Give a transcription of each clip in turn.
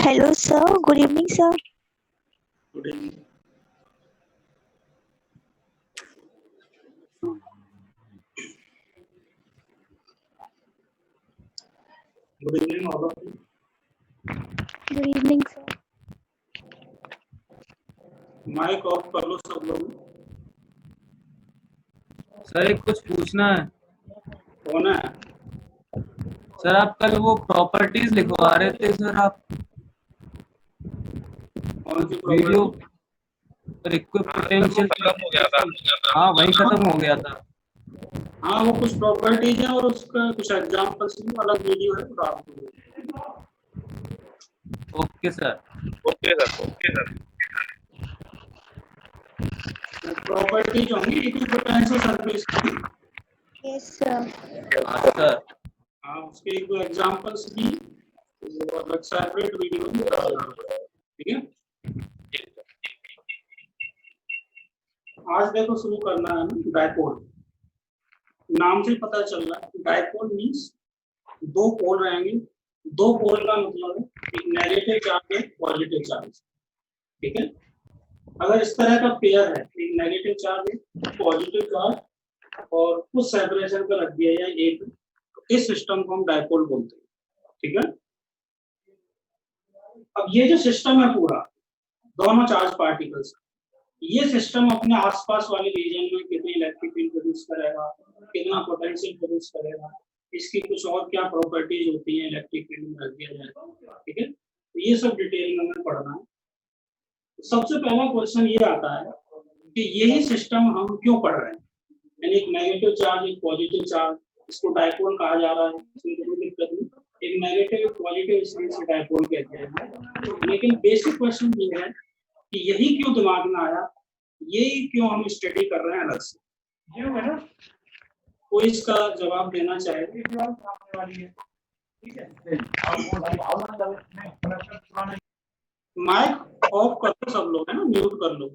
Hello, sir. Good evening, sir. Good evening. Good evening, all of you. Good evening, sir. Mic off कर लो सब लोग। Sir एक कुछ पूछना है। कौन है? सर आप कल वो प्रॉपर्टीज लिखवा रहे थे सर, आप कौन सी वीडियो प्रॉपर्टी? पोटेंशियल खत्म हो गया था। हाँ वही खत्म हो गया था। हाँ वो कुछ प्रॉपर्टीज है और उसका कुछ एग्जांपल्स भी अलग वीडियो है तो आपको। Okay sir. प्रॉपर्टी जो होंगी इक्विपोटेंशियल सर्फेस की। Yes, sir. हाँ सर। हाँ उसके एक दो एग्जांपल्स भी अलग सेपरेट वीडियो में ठीक है। आज देखो शुरू करना है डायपोल। नाम से पता चल रहा है डायपोल मींस दो पोल रहेंगे। दो पोल का मतलब है एक नेगेटिव चार्ज एक पॉजिटिव चार्ज, ठीक है। अगर इस तरह का पेयर है एक नेगेटिव चार्ज एक पॉजिटिव चार्ज और कुछ सेपरेशन पर रख दिया जाए एक, इस सिस्टम को हम डायपोल बोलते हैं, ठीक है। अब ये जो सिस्टम है पूरा दोनों चार्ज पार्टिकल्स, ये सिस्टम अपने आसपास वाले रीजन में कितनी इलेक्ट्रिक फील्ड प्रोड्यूस करेगा, कितना पोटेंशियल प्रोड्यूस करेगा, इसकी कुछ और क्या प्रॉपर्टीज होती हैं इलेक्ट्रिक फील्ड में रख दिया जाए, ठीक है। तो ये सब डिटेल में हमें पढ़ना है। सबसे पहला क्वेश्चन ये आता है कि यही सिस्टम हम क्यों पढ़ रहे हैं, यानी एक नेगेटिव चार्ज एक पॉजिटिव चार्ज, इसको डायपोल कहा जा रहा है, इसमें कोई दिक्कत नहीं। एक नेगेटिव एक पॉजिटिव इसलिए इसे डायपोल कहते हैं। लेकिन बेसिक क्वेश्चन ये है कि यही क्यों दिमाग में आया, यही क्यों हम स्टडी कर रहे हैं अलग से। कोई इसका जवाब देना चाहे? माइक ऑफ कर लो सब लोग, है ना, म्यूट कर लो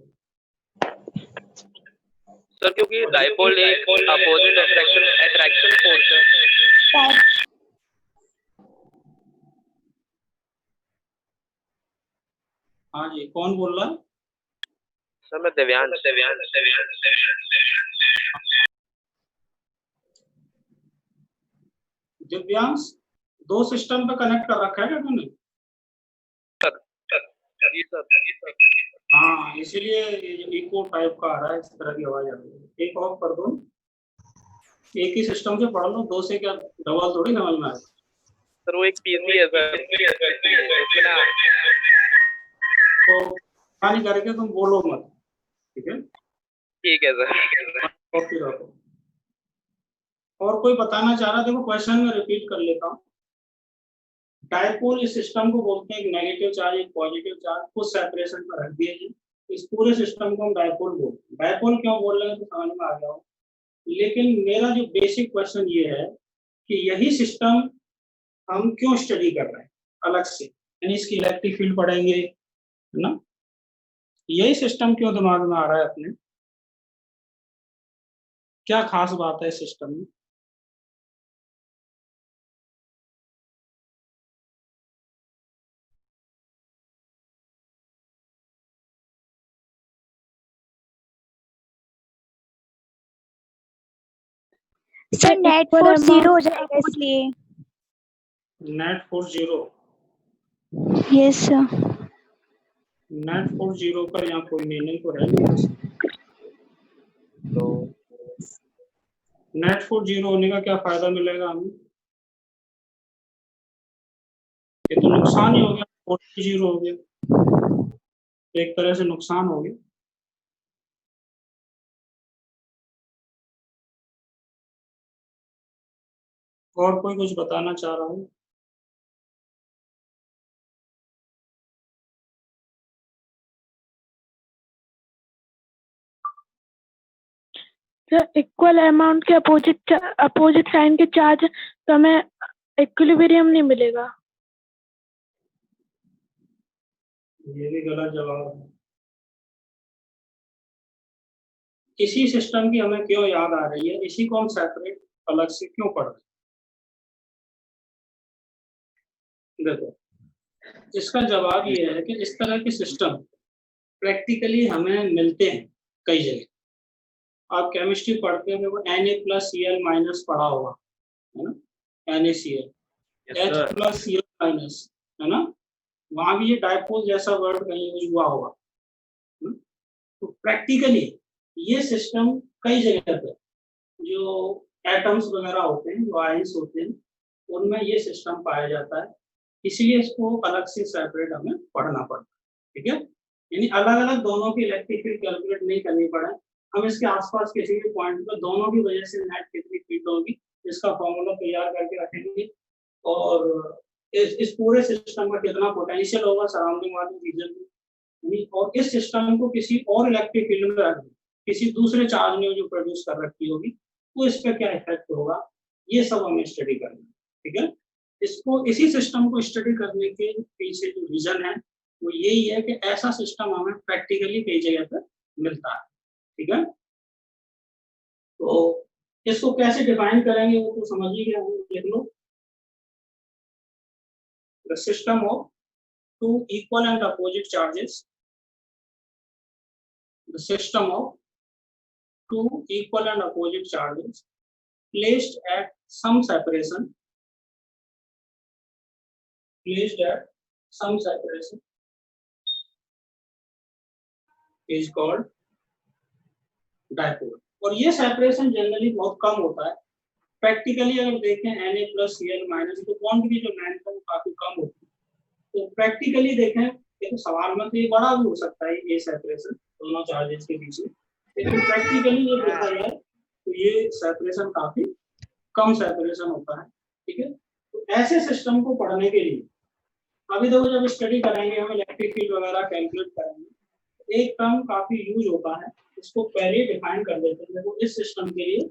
सर, क्योंकि डायपोल एक अपोजिट अट्रैक्शन फोर्स है। हाँ जी, कौन बोल रहा है? सर मैं दिव्यांश। दिव्यांश, दो सिस्टम पे कनेक्ट कर रखा है क्या तूने? जी सर। हाँ इसीलिए इको टाइप का आ रहा है, इस तरह की आवाज आ रही है। एक ऑफ कर दो, एक ही सिस्टम से पढ़ लो, दो से क्या डबल थोड़ी समझ में आएगा। सर वो एक पीसी है सर, तो खाली करके तुम बोलो मत, ठीक है। ठीक है सर। कॉपी रखो। और कोई बताना चाह रहा? देखो क्वेश्चन में रिपीट कर लेता हूँ। डायपोल इस सिस्टम को बोलते हैं एक नेगेटिव चार्ज एक पॉजिटिव चार्ज कुछ सेपरेशन पर रख दिए जी, इस पूरे सिस्टम को हम डायपोल बोलते हैं। डायपोल क्यों बोल रहे हैं तो समझ में आ गया हो। लेकिन मेरा जो बेसिक क्वेश्चन ये है कि यही सिस्टम हम क्यों स्टडी कर रहे हैं अलग से, यानी इसकी इलेक्ट्रिक फील्ड पढ़ेंगे, है ना। यही सिस्टम क्यों दिमाग में आ रहा है अपने, क्या खास बात है इस सिस्टम में? सर नेट फोर्स 0 हो जाएगा इसलिए। Net force 0? Yes sir. Net force 0 पर यहाँ कोई मीनिंग तो है नहीं। नेट फोर्स 0 होने का क्या फायदा मिलेगा हमें? ये तो नुकसान ही हो गया, फोर्स 0 हो गया, एक तरह से नुकसान हो गया। और कोई कुछ बताना चाह रहा है? इक्वल अमाउंट के अपोजिट साइन के चार्ज तो हमें इक्विलिब्रियम नहीं मिलेगा। ये भी गलत जवाब है। इसी सिस्टम की हमें क्यों याद आ रही है, इसी को हम सेपरेट अलग से क्यों पढ़ रहे हैं? देखो इसका जवाब ये है कि इस तरह के सिस्टम प्रैक्टिकली हमें मिलते हैं कई जगह। आप केमिस्ट्री पढ़ते हैं वो Na+Cl- पढ़ा होगा, है ना, NaCl, Yes, sir. H+Cl-, है ना, वहां भी ये डायपोल जैसा वर्ड कहीं यूज हुआ होगा। तो प्रैक्टिकली ये सिस्टम कई जगह पे जो एटम्स वगैरह होते हैं, जो आयंस होते हैं, उनमें ये सिस्टम पाया जाता है, इसलिए इसको अलग से सेपरेट हमें पढ़ना पड़ता है। ठीक है, यानी अलग अलग दोनों की इलेक्ट्रिक फील्ड कैलकुलेट नहीं करनी पड़े, हम इसके आसपास किसी भी पॉइंट पर दोनों की वजह से नेट कितनी फील्ड होगी इसका फॉर्मूला तैयार करके रखेंगे, और इस पूरे सिस्टम का कितना पोटेंशियल होगा सराउंडिंग वाले रीजन में, और इस सिस्टम को किसी और इलेक्ट्रिक फील्ड में रख दें, किसी दूसरे चार्ज ने जो प्रोड्यूस कर रखी होगी, तो इस पर क्या इफेक्ट होगा, ये सब हमें स्टडी करना है। ठीक है, इसको इसी सिस्टम को स्टडी करने के पीछे जो रीजन है वो यही है कि ऐसा सिस्टम हमें प्रैक्टिकली कई जगह पर मिलता है। ठीक है, तो इसको कैसे डिफाइन करेंगे वो तो समझ ही गया, लिख लो, the system of two equal and opposite charges, the system of two equal and opposite charges placed at some separation is called dipole। और ये सेपरेशन जनरली बहुत कम होता है, प्रैक्टिकली अगर देखें Na+Cl- तो बॉन्ड की जो लेंथ है वो काफी कम होती है, तो प्रैक्टिकली देखें, देखो सवाल में तो ये बड़ा भी हो सकता है ये सेपरेशन दोनों चार्जेस के बीच में, लेकिन प्रैक्टिकली ये देखा जाए तो ये सेपरेशन काफी कम सेपरेशन होता है। ठीक है, तो ऐसे सिस्टम को पढ़ने के लिए अभी देखो जब स्टडी करेंगे हम इलेक्ट्रिक फील्ड वगैरह कैलकुलेट करेंगे, एक टर्म काफी यूज होता है, इसको पहले डिफाइन कर देते हैं। देखो इस सिस्टम के लिए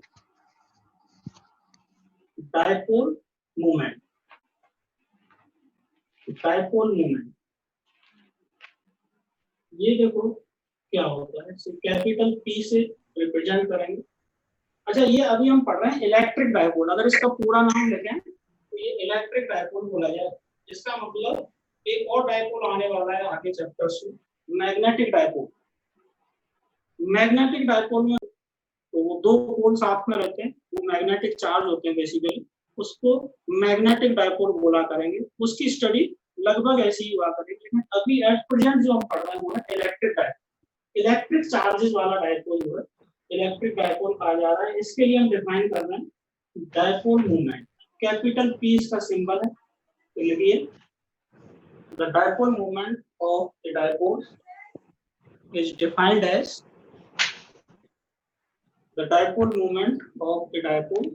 डायपोल मोमेंट, ये देखो क्या होता है, कैपिटल P से रिप्रेजेंट करेंगे। अच्छा, ये अभी हम पढ़ रहे हैं इलेक्ट्रिक डायपोल, अगर इसका पूरा नाम लिखें तो ये इलेक्ट्रिक डायपोल बोला जाए, इसका मतलब एक और डायपोल आने वाला है आगे चैप्टर्स में, मैग्नेटिक डायपोल। मैग्नेटिक डायपोल में तो वो दो पोल साथ में रहते हैं, वो मैग्नेटिक चार्ज होते हैं बेसिकली, उसको मैग्नेटिक डायपोल बोला करेंगे, उसकी स्टडी लगभग ऐसी ही हुआ करेगी। लेकिन अभी एट प्रेजेंट जो हम पढ़ रहे हैं वो है इलेक्ट्रिक डायपोल, इलेक्ट्रिक चार्जेस वाला डायपोल जो है इलेक्ट्रिक डायपोल कहा जा रहा है। इसके लिए हम डिफाइन कर रहे हैं डायपोल मूवमेंट, कैपिटल P इसका सिंबल है, तो लिखिए the dipole movement of the dipole is defined as the dipole moment of a dipole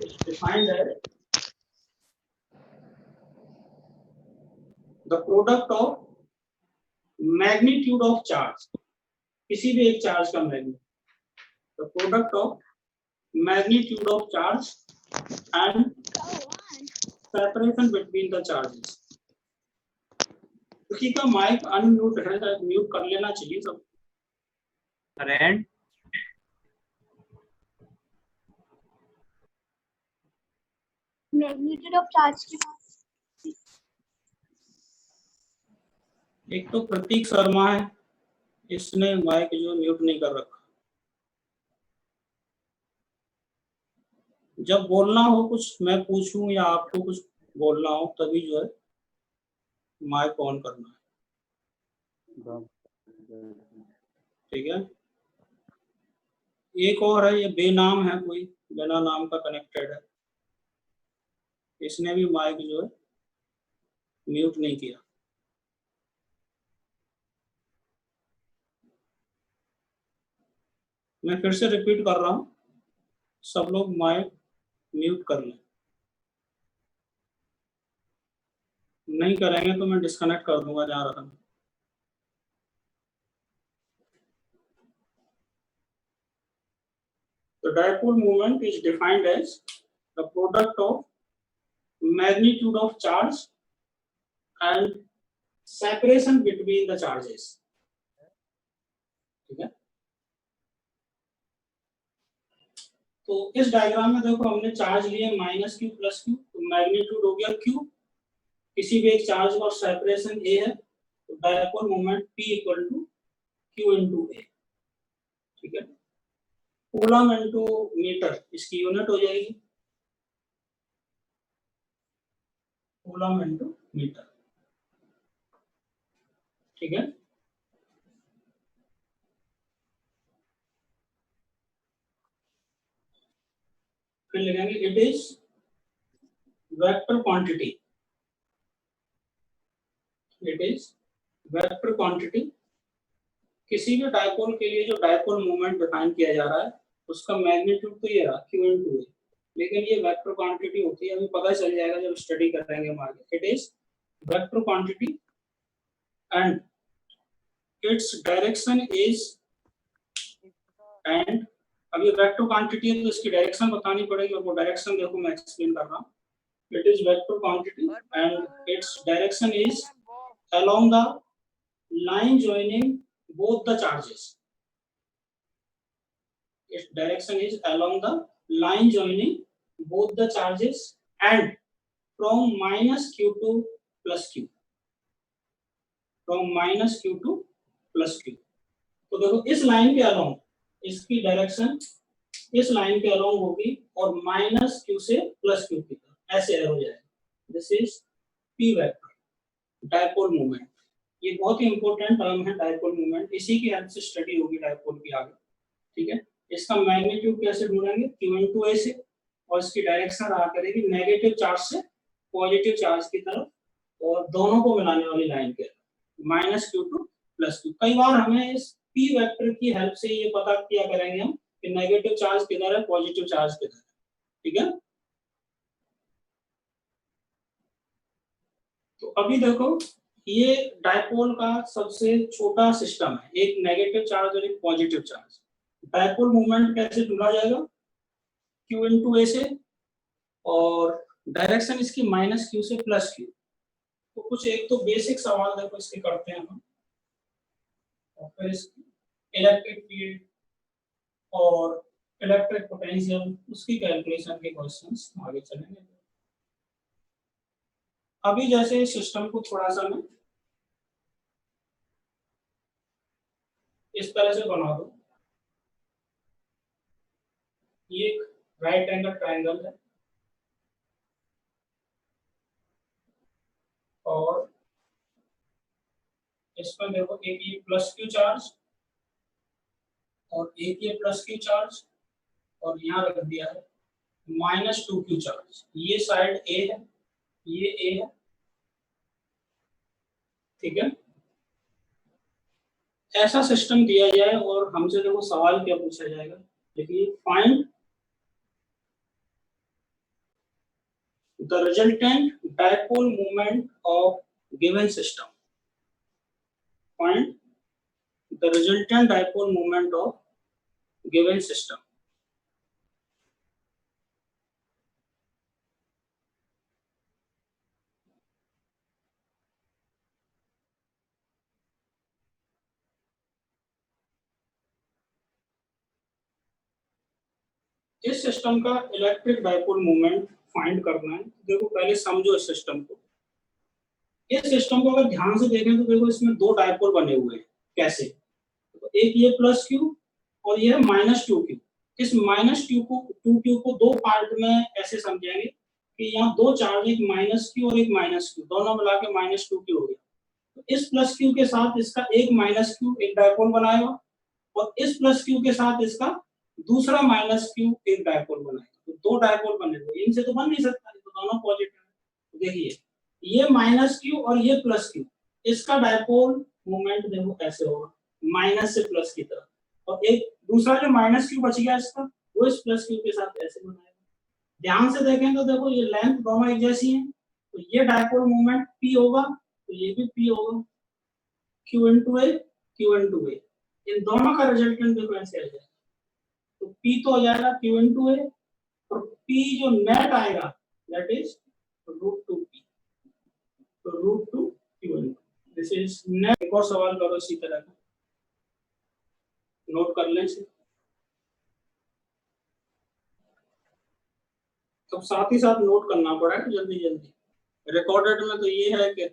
is defined as the product of magnitude of charge, किसी भी एक चार्ज का magnitude, the product of magnitude of charge and separation between the charges। किसी का mic unmute है, mute कर लेना चाहिए सब। Current मैग्नीट्यूड ऑफ चार्ज के बाद एक तो प्रतीक शर्मा है, इसने माइक जो म्यूट नहीं कर रखा, जब बोलना हो कुछ मैं पूछूं या आपको कुछ बोलना हो तभी जो है माइक ऑन करना है। ठीक है, एक और है, ये बेनाम है, कोई बिना नाम का कनेक्टेड है, इसने भी माइक जो है म्यूट नहीं किया। मैं फिर से रिपीट कर रहा हूं, सब लोग माइक म्यूट कर लें, नहीं करेंगे तो मैं डिस्कनेक्ट कर दूंगा जहां रहा। The dipole moment is defined as the product of magnitude of charge and separation between the charges। ठीक है, तो इस डायग्राम में देखो हमने चार्ज लिए -q + q, तो मैग्नीट्यूड हो गया q, किसी भी एक चार्ज का सेपरेशन ए है तो dipole moment P equal to Q into a, ठीक है। कूलम इंटू मीटर इसकी यूनिट हो जाएगी, कूलम इंटू मीटर, ठीक है। फिर लिखेंगे it is vector quantity, it is vector quantity. किसी भी डायपोल के लिए जो डायपोल मोमेंट डिफाइन किया जा रहा है उसका मैग्नीट्यूड तो ये रहा Q इंटू ए, लेकिन ये वेक्टर क्वांटिटी होती है, अभी पता चल जाएगा जब स्टडी करेंगे हम आगे। It is vector quantity and its direction is, and अब ये वेक्टर क्वांटिटी है तो इसकी डायरेक्शन बतानी पड़ेगी, और वो डायरेक्शन देखो मैं एक्सप्लेन कर रहा हूँ। It is vector quantity and its direction is along the line joining both the charges. Its direction is along the line joining both the charges and from minus Q to plus Q, from minus Q to plus Q। तो देखो इस line के along इसकी direction इस line के along होगी और minus Q से प्लस Q की तरफ ऐसे एरो जाएगा। This is P vector dipole moment. ये बहुत ही इंपॉर्टेंट टर्म है डायपोल मोमेंट, इसी की हेल्प से स्टडी होगी डायपोल की आगे, ठीक है। इसका मैग्नीट्यूड कैसे ढूंढेंगे Q इंटू ए से, और इसकी डायरेक्शन रहा करेगी नेगेटिव चार्ज से पॉजिटिव चार्ज की तरफ, और दोनों को मिलाने वाली लाइन के minus Q two plus Q। कई बार हमें इस P वेक्टर की हेल्प से ये पता किया करेंगे हम कि नेगेटिव चार्ज किधर है पॉजिटिव चार्ज किधर है, ठीक है। तो अभी देखो ये डायपोल का सबसे छोटा सिस्टम है, एक नेगेटिव चार्ज और एक पॉजिटिव चार्ज। डायपोल मोमेंट कैसे ढूंढा जाएगा Q इंटू ए से, और डायरेक्शन इसकी माइनस Q से प्लस Q। तो कुछ एक तो बेसिक सवाल देखो इसके करते हैं हम, और फिर इसकी इलेक्ट्रिक फील्ड और इलेक्ट्रिक पोटेंशियल उसकी कैलकुलेशन के क्वेश्चंस आगे चलेंगे। अभी जैसे सिस्टम को थोड़ा सा मैं इस तरह से बना दो, ये एक राइट एंगल ट्रायंगल है और इसमें देखो एक ये प्लस Q चार्ज और एक ये प्लस Q चार्ज, और यहाँ रख दिया है माइनस 2Q चार्ज। ये साइड A है, ये A है, ठीक है। ऐसा सिस्टम दिया जाए और हमसे देखो सवाल क्या पूछा जाएगा, देखिए find the resultant dipole moment of given system, find the resultant dipole moment of given system. इस सिस्टम का इलेक्ट्रिक डायपोल मोमेंट फाइंड करना है। देखो पहले समझो इस सिस्टम को। इस सिस्टम को अगर ध्यान से देखें तो देखो इसमें दो डायपोल बने हुए हैं। कैसे? तो एक ये प्लस Q और ये माइनस 2Q। इस माइनस 2Q को दो पार्ट में ऐसे समझेंगे कि यहाँ दो चार्ज, एक माइनस Q और एक माइनस Q, दोनों मिला के माइनस 2Q हो गया। तो इस प्लस Q के साथ इसका एक माइनस Q एक डायपोल बनाएगा, और इस प्लस Q के साथ इसका दूसरा माइनस Q एक डायपोल बनाएगा। तो दो डायपोल बने हुए, इनसे तो बन नहीं सकता, तो दोनों पॉजिटिव है। देखिए ये माइनस Q और ये प्लस Q, इसका डायपोल मोमेंट देखो ऐसे होगा माइनस से प्लस की तरफ, और एक दूसरा जो माइनस Q बच गया इसका, वो इस प्लस Q के साथ ऐसे बनाएगा। ध्यान से देखें तो देखो ये लेंथ दोनों एक जैसी है, तो ये डायपोल मोमेंट P होगा, तो ये भी P होगा, Q इंटू ए, Q इंटू ए। इन दोनों का रिजल्टेंट देखो ऐसे आ जाएगा। तो P तो हो जाएगा Q इंटू ए, और P जो नेट आएगा दैट इज √2P, तो √2Q into, this is net. एक और सवाल करो इसी तरह का, नोट कर लें इसे। तो साथ ही साथ नोट करना पड़ा है जल्दी जल्दी। रिकॉर्डेड में तो ये है कि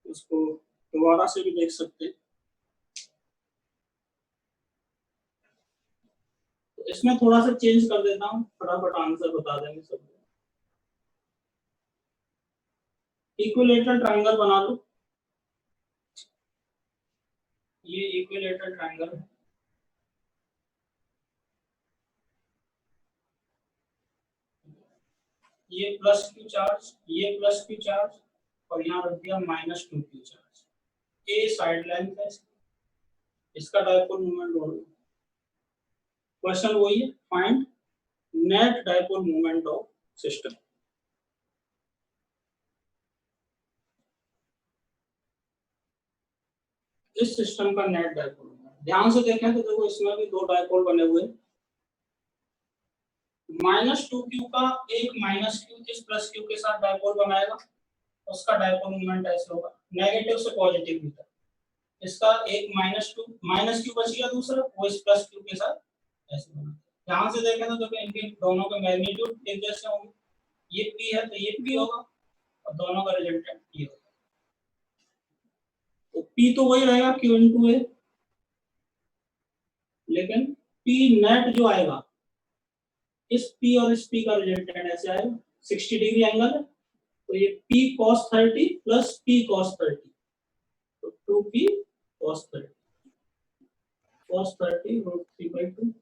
उसको दोबारा से भी देख सकते हैं। तो इसमें थोड़ा सा चेंज कर देता हूँ, फटाफट आंसर बता देंगे सब। इक्विलेटरल ट्रायंगल बना लो, ये इक्विलेटरल ट्रायंगल है। ये प्लस क्यू चार्ज, ये प्लस क्यू चार्ज, और यहाँ रख दिया माइनस 2 क्यू चार्ज। ए साइड लेंथ है, इसका डायपोल मोमेंट ढूंढो। क्वेश्चन वही है, find net dipole moment of system. इस सिस्टम का नेट डायपोल मोमेंट ध्यान से देखें तो देखो इसमें भी दो डायपोल बने हुए हैं। माइनस 2 क्यू का एक माइनस क्यू इस प्लस क्यू के साथ डायपोल बनाएगा, उसका डायपोल मोमेंट ऐसे होगा, नेगेटिव से पॉजिटिव की तरफ। इसका एक माइनस क्यू बच गया, दूसरा वो इस प्लस क्यू के साथ ऐसे बना। ध्यान से देखें तो देखो इनके दोनों के मैग्नीट्यूड एक जैसे होंगे। ये P है तो ये P होगा, और दोनों का रिजल्टेंट ये होगा। तो P तो वही रहेगा Q into A, लेकिन P नेट जो आएगा, इस P और इस P का रिजल्टेंट ऐसे आएगा, 60 डिग्री एंगल है तो ये P cos 30 plus P cos 30, तो 2P cos 30 √3/2,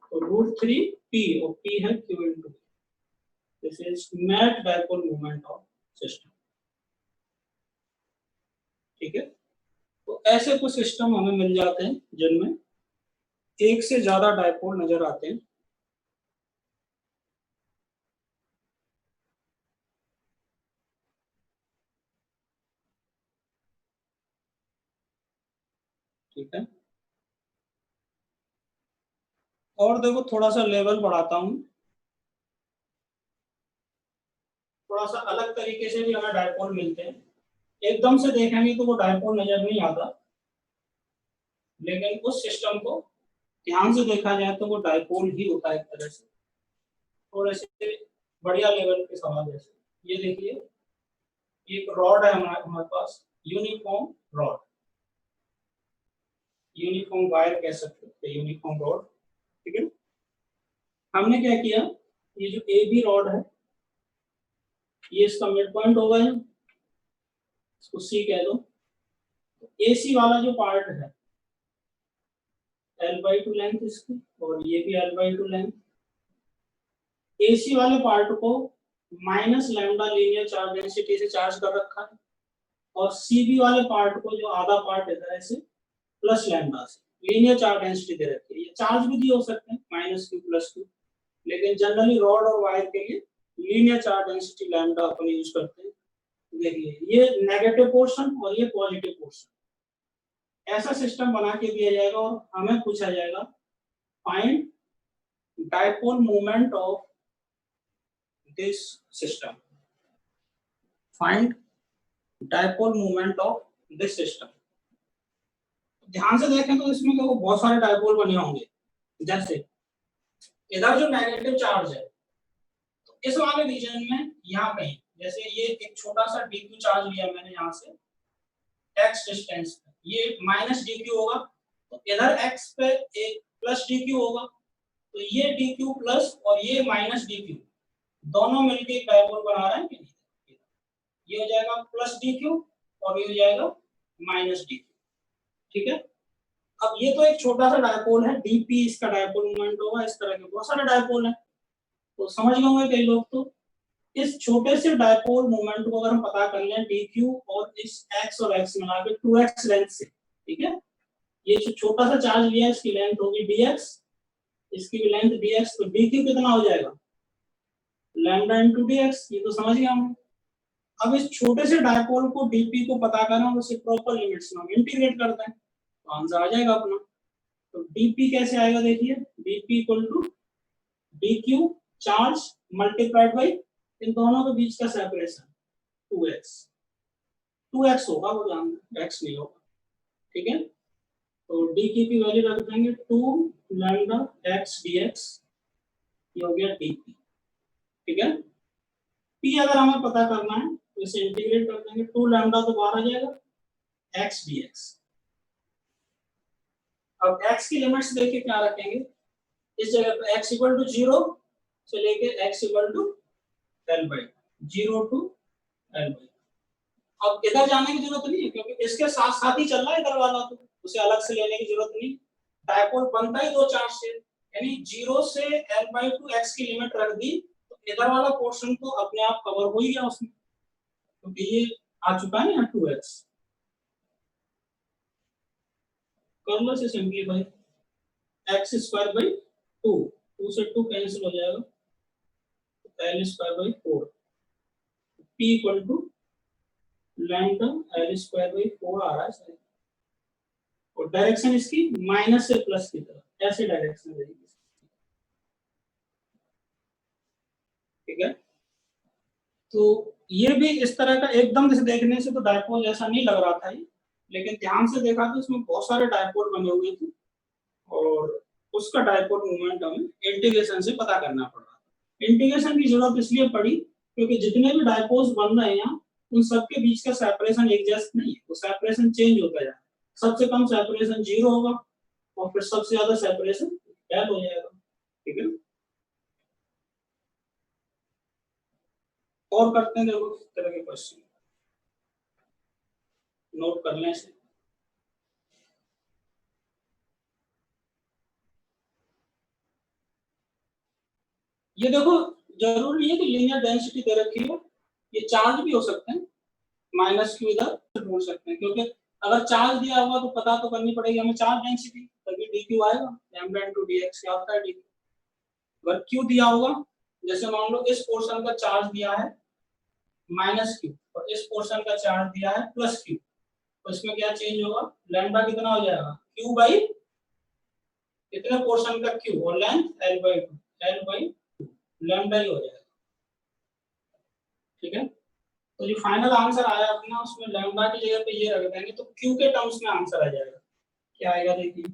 तो √3P और P है Q into A। This is net dipole moment of system. ठीक है, तो ऐसे कुछ सिस्टम हमें मिल जाते हैं जिनमें एक से ज्यादा डायपोल नजर आते हैं। ठीक है, और देखो थोड़ा सा लेवल बढ़ाता हूं, थोड़ा सा अलग तरीके से भी हमें डायपोल मिलते हैं। एकदम से देखेंगे तो वो डायपोल नजर नहीं आता, लेकिन उस सिस्टम को ध्यान से देखा जाए तो वो डायपोल ही होता है एक तरह से। थोड़े से बढ़िया लेवल के सवाल जैसे ये देखिए, एक रॉड है हमारे पास, यूनिफॉर्म रॉड, यूनिफॉर्म वायर कह सकते हैं, यूनिफॉर्म रॉड। ठीक है, हमने क्या किया, ये जो ए बी रॉड है ये इसका मिड पॉइंट होगा, इसको सी कह दो। एसी वाला जो पार्ट है L/2 लेंथ इसकी, और ये भी L/2 लेंथ। एसी वाले पार्ट को minus lambda linear charge density से चार्ज कर रखा है, और सीबी वाले पार्ट को जो आधा पार्ट इधर है से प्लस लैम्डा से लीनियर चार्ज डेंसिटी दे रखी है। ये चार्ज भी दिए हो सकते हैं -q +q, लेकिन जनरली रॉड और वायर के लिए लीनियर चार्ज डेंसिटी लैम्डा अपन यूज करते हैं। देखिए ये नेगेटिव पोर्शन और ये पॉजिटिव पोर्शन, ऐसा सिस्टम बना के दिया जाएगा और हमें पूछा जाएगा find dipole moment of this system, find dipole moment of this system. ध्यान से देखें तो इसमें देखो बहुत सारे डायपोल बने होंगे। जैसे इधर जो नेगेटिव चार्ज है तो इस वाले रीजन में यहाँ कहीं, जैसे ये एक छोटा सा dq चार्ज लिया मैंने यहाँ से x डिस्टेंस पे, ये -dq होगा, तो इधर x पे एक +dq होगा, तो ये dq प्लस और ये -dq दोनों मिलके एक डायपोल बना रहे हैं कि नहीं। ये हो जाएगा +dq और ये हो जाएगा -dq। ठीक है, अब ये तो एक छोटा सा डायपोल है, dp इसका डायपोल मोमेंट होगा। इस तरह के बहुत सारे डायपोल हैं, तो समझ गए होंगे कई लोग। तो इस छोटे से डायपोल मोमेंट को अगर हम पता कर लें dq और इस x और x मिला के 2x लेंथ से, ठीक है, ये जो छोटा सा चार्ज लिया है इसकी लेंथ होगी dx, इसकी भी लेंथ dx, तो dq कितना हो जाएगा लैम्डा * dx। ये तो समझ गए हम। अब इस छोटे से डायपोल को dp को पता करें और उसे प्रॉपर लिमिट्स में इंटीग्रेट करते हैं तो आंसर आ जाएगा अपना। तो dp कैसे आएगा, देखिए dp = dq charge multiplied by इन दोनों के बीच का सेपरेशन 2x होगा, वो ध्यान दें x नहीं होगा। ठीक है, तो dq की वैल्यू रख देंगे 2 लैम्डा x dx, ये हो गया dp। ठीक है, P अगर हमें पता करना है तो इसे इंटीग्रेट कर देंगे, 2 लैम्डा तो बाहर आ जाएगा, x dx। अब x की लिमिट्स देके क्या रखेंगे, इस जगह पे x इक्वल टू 0 से लेके x equal to l by 0 to l by. अब इधर जाने की जरूरत नहीं है क्योंकि इसके साथ साथ ही चल रहा है इधर वाला, तो उसे अलग से लेने की जरूरत नहीं। डायपोल बनता ही दो चार्ज से, यानी 0 से l बाई 2 x की लिमिट रख दी तो इधर वाला पोर्शन तो अपने आप कवर हो ही गया उसमें, क्योंकि ये आ चुका है ना 2x। कर लो इसे सिंपलीफाई, x स्क्वायर बाई 2, 2 से 2 कैंसिल हो जाएगा, l square by 4, p equal to lambda l square by 4 आ रहा है, और डायरेक्शन इसकी माइनस से प्लस की तरफ, ऐसे डायरेक्शन रहेगी। ठीक है, तो ये भी इस तरह का एकदम से देखने से तो डायपोल जैसा नहीं लग रहा था ये, लेकिन ध्यान से देखा तो इसमें बहुत सारे डायपोल बने हुए थे और उसका डायपोल मोमेंट हमें इंटीग्रेशन से पता करना पड़ रहा। इंटीग्रेशन की जरूरत इसलिए पड़ी क्योंकि जितने भी डायपोल्स बन रहे हैं यहाँ उन सबके बीच का सेपरेशन एक जैसा नहीं है, वो सेपरेशन चेंज होता जाए। सबसे कम सेपरेशन 0 होगा और फिर सबसे ज्यादा सेपरेशन l हो जाएगा। ठीक है, और करते हैं, देखो किस तरह के क्वेश्चन नोट कर लें इसे। ये देखो जरूरी नहीं है कि लीनियर डेंसिटी दे रखी हो, ये चार्ज भी हो सकते हैं, माइनस क्यू इधर ढूंढ सकते हैं, क्योंकि अगर चार्ज दिया होगा तो पता तो करनी पड़ेगी हमें चार्ज डेंसिटी, तभी dq आएगा, लैम्डा इनटू dx क्या होता है dq। अगर q दिया होगा, जैसे मान लो इस पोर्शन का चार्ज दिया है माइनस क्यू और इस पोर्शन का चार्ज दिया है प्लस क्यू, तो इसमें क्या चेंज होगा, लैम्डा कितना हो जाएगा q बाई कितने पोर्शन का q और length l by 2, l by 2 lambda ही हो जाएगा। ठीक है, तो जो फाइनल आंसर आया अपना उसमें लैम्डा की जगह पे ये रख देंगे तो q के टर्म्स में आंसर आ जाएगा। क्या आएगा देखिए,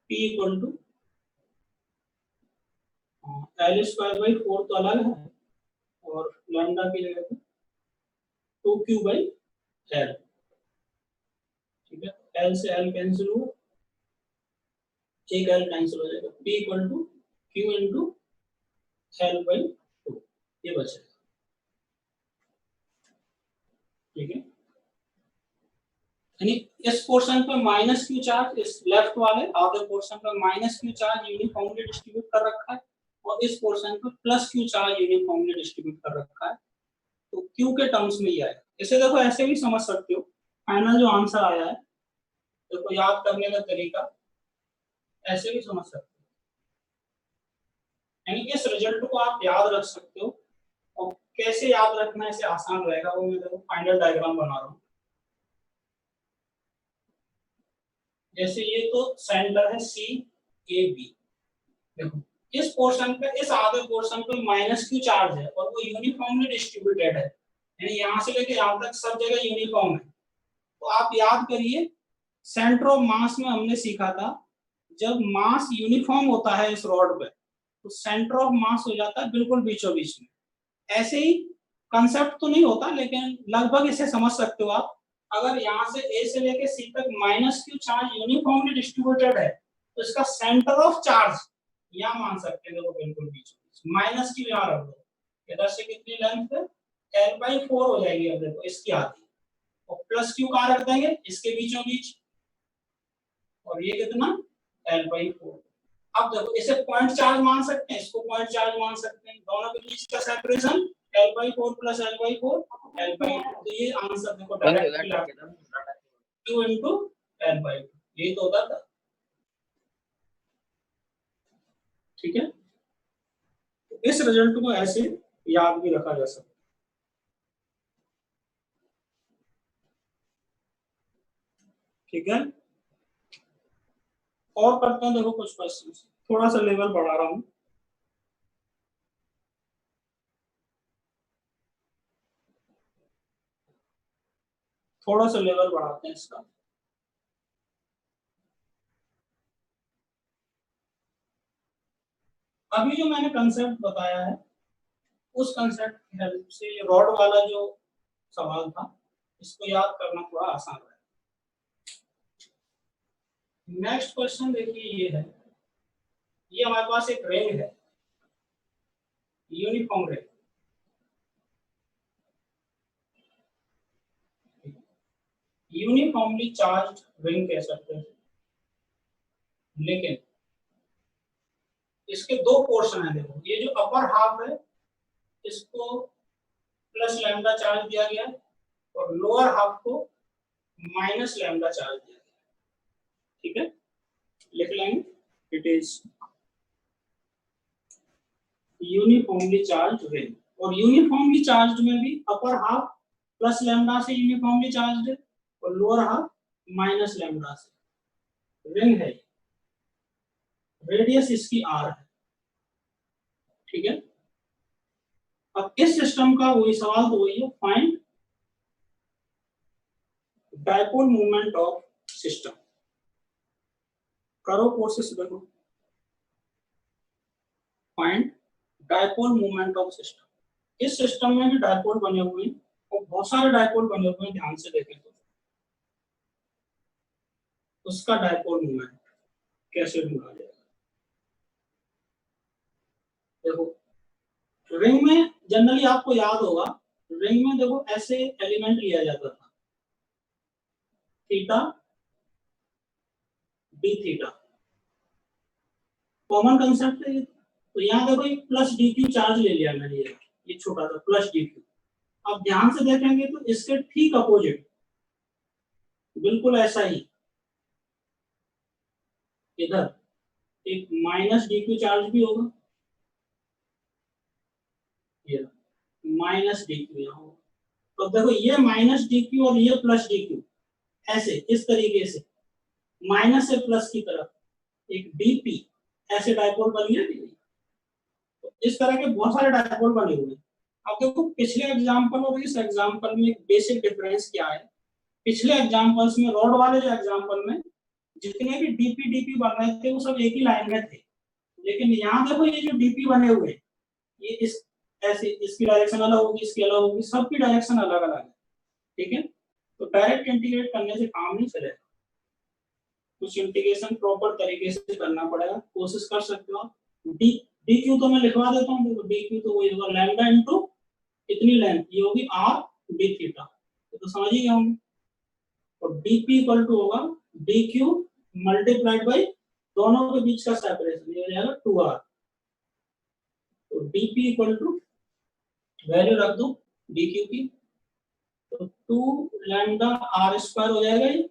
p equal to l square by 4 तो अलग है और लैम्डा की जगह पे 2q बाई l। ठीक है, l से l कैंसिल हुआ, एक l कैंसिल हो जाएगा, p equal to q into l by 2 ये बचेगा। ठीक है, यानी इस पोर्शन पे माइनस क्यू चार्ज, इस लेफ्ट वाले आधे पोर्शन पे minus Q charge uniformly distribute कर रखा है और इस पोर्शन पे plus Q charge uniformly distribute कर रखा है, तो क्यू के टर्म्स में ही आएगा। इसे देखो ऐसे भी समझ सकते हो, फाइनल जो आंसर आया है देखो याद करने का तरीका ऐसे भी समझ सकते हो, यानी इस रिजल्ट को आप याद रख सकते हो। और कैसे याद रखना ऐसे आसान रहेगा वो मैं देखो फाइनल डायग्राम बना रहा हूँ। जैसे ये तो सेंटर है सी ए बी, देखो इस पोर्शन पे इस आधे पोर्शन पे माइनस क्यू चार्ज है और वो यूनिफॉर्मली डिस्ट्रीब्यूटेड है, यानी यहाँ से लेके यहाँ तक सब जगह यूनिफॉर्म है। तो आप याद करिए सेंटर ऑफ मास में हमने सीखा था जब मास यूनिफॉर्म होता है इस रॉड पे तो सेंटर ऑफ मास हो जाता है बिल्कुल बीचों बीच में। ऐसे ही कंसेप्ट तो नहीं होता लेकिन लगभग इसे समझ सकते हो आप। अगर यहाँ से ए से लेके सी तक minus Q charge uniformly distributed है तो इसका सेंटर ऑफ चार्ज यहाँ मान सकते हैं, देखो बिल्कुल बीच माइनस क्यू यहाँ रख दो, इधर से कितनी लेंथ है l बाई 4 हो जाएगी, अब देखो इसकी आधी, और प्लस क्यू कहाँ रख देंगे इसके बीचों बीच, और ये कितना l बाई 4। अब देखो इसे पॉइंट चार्ज मान सकते हैं, इसको पॉइंट चार्ज मान सकते हैं, दोनों के बीच का separation l by 4 plus l by 4 l by 2, तो ये आंसर देखो directly q into l by 2 ये तो होता था। ठीक है, तो इस रिजल्ट को ऐसे याद भी रखा जा सकता है। ठीक है, और करते हैं, देखो कुछ क्वेश्चन थोड़ा सा लेवल बढ़ा रहा हूं। थोड़ा सा लेवल बढ़ाते हैं इसका। अभी जो मैंने कंसेप्ट बताया है उस कंसेप्ट की हेल्प से रॉड वाला जो सवाल था इसको याद करना थोड़ा आसान है। नेक्स्ट क्वेश्चन देखिए, ये है, ये हमारे पास एक रिंग है, uniform ring. Uniformly charge ring कह सकते हैं, लेकिन इसके दो पोर्शन है। देखो, ये जो अपर हाफ है इसको प्लस लैम्डा चार्ज दिया गया है और लोअर हाफ को माइनस लैम्डा चार्ज दिया गया है। ठीक है, लिख लेंगे, it is uniformly charge ring. और यूनिफॉर्मली चार्ज में भी अपर हाफ प्लस लैम्डा से यूनिफॉर्मली चार्ज है और लोअर हाफ माइनस लैम्डा से रिंग है। रेडियस इसकी आर है। ठीक है, अब इस सिस्टम का वही सवाल तो वही है, find dipole moment of system. करो कोशिश, देखो, find dipole moment of system. इस सिस्टम में भी डायपोल बने हुए हैं और बहुत सारे डायपोल बने हुए हैं, ध्यान से देखें तो उसका डायपोल मोमेंट कैसे ढूंढा जाएगा। देखो, रिंग में जनरली आपको याद होगा, रिंग में देखो ऐसे एलिमेंट लिया जाता था, theta D theta, common concept है। तो यहाँ देखो एक प्लस डी क्यू चार्ज ले लिया मैंने, ये छोटा सा प्लस डी क्यू। अब ध्यान से देखेंगे तो इसके ठीक अपोजिट बिल्कुल ऐसा ही इधर एक माइनस डी क्यू चार्ज भी होगा, ये माइनस डी क्यू यहाँ होगा। तो देखो ये माइनस डी क्यू और ये प्लस डी क्यू ऐसे इस तरीके से माइनस से प्लस की तरफ एक डीपी ऐसे डायपोल बनी है। तो इस तरह के बहुत सारे डायपोल बने हुए हैं। अब देखो पिछले एग्जांपल और इस एग्जांपल में एक बेसिक डिफरेंस क्या है। पिछले एग्जांपल्स में, रॉड वाले जो एग्जांपल में जितने भी डीपी डीपी बन रहे थे वो सब एक ही लाइन में थे, लेकिन यहाँ देखो ये जो डीपी बने हुए हैं ये इस ऐसे, इसकी डायरेक्शन अलग होगी, इसकी अलग होगी, सबकी डायरेक्शन अलग अलग है। ठीक है, तो डायरेक्ट इंटीग्रेट करने से काम नहीं चलेगा, कुछ इंटीग्रेशन प्रॉपर तरीके से करना पड़ेगा। कोशिश कर सकते हो आप। डी डी क्यू तो मैं लिखवा देता हूँ। देखो डी क्यू तो वही होगा लैम्डा इनटू इतनी लेंथ, ये होगी आर डी थीटा, तो समझ ही गए होंगे। और डीपी इक्वल टू होगा डी क्यू मल्टीप्लाइड बाई दोनों के बीच का सेपरेशन, ये हो जाएगा 2r। तो डीपी इक्वल टू वैल्यू रख दो डी क्यू की, तो 2 लैम्डा आर स्क्वायर हो जाएगा ये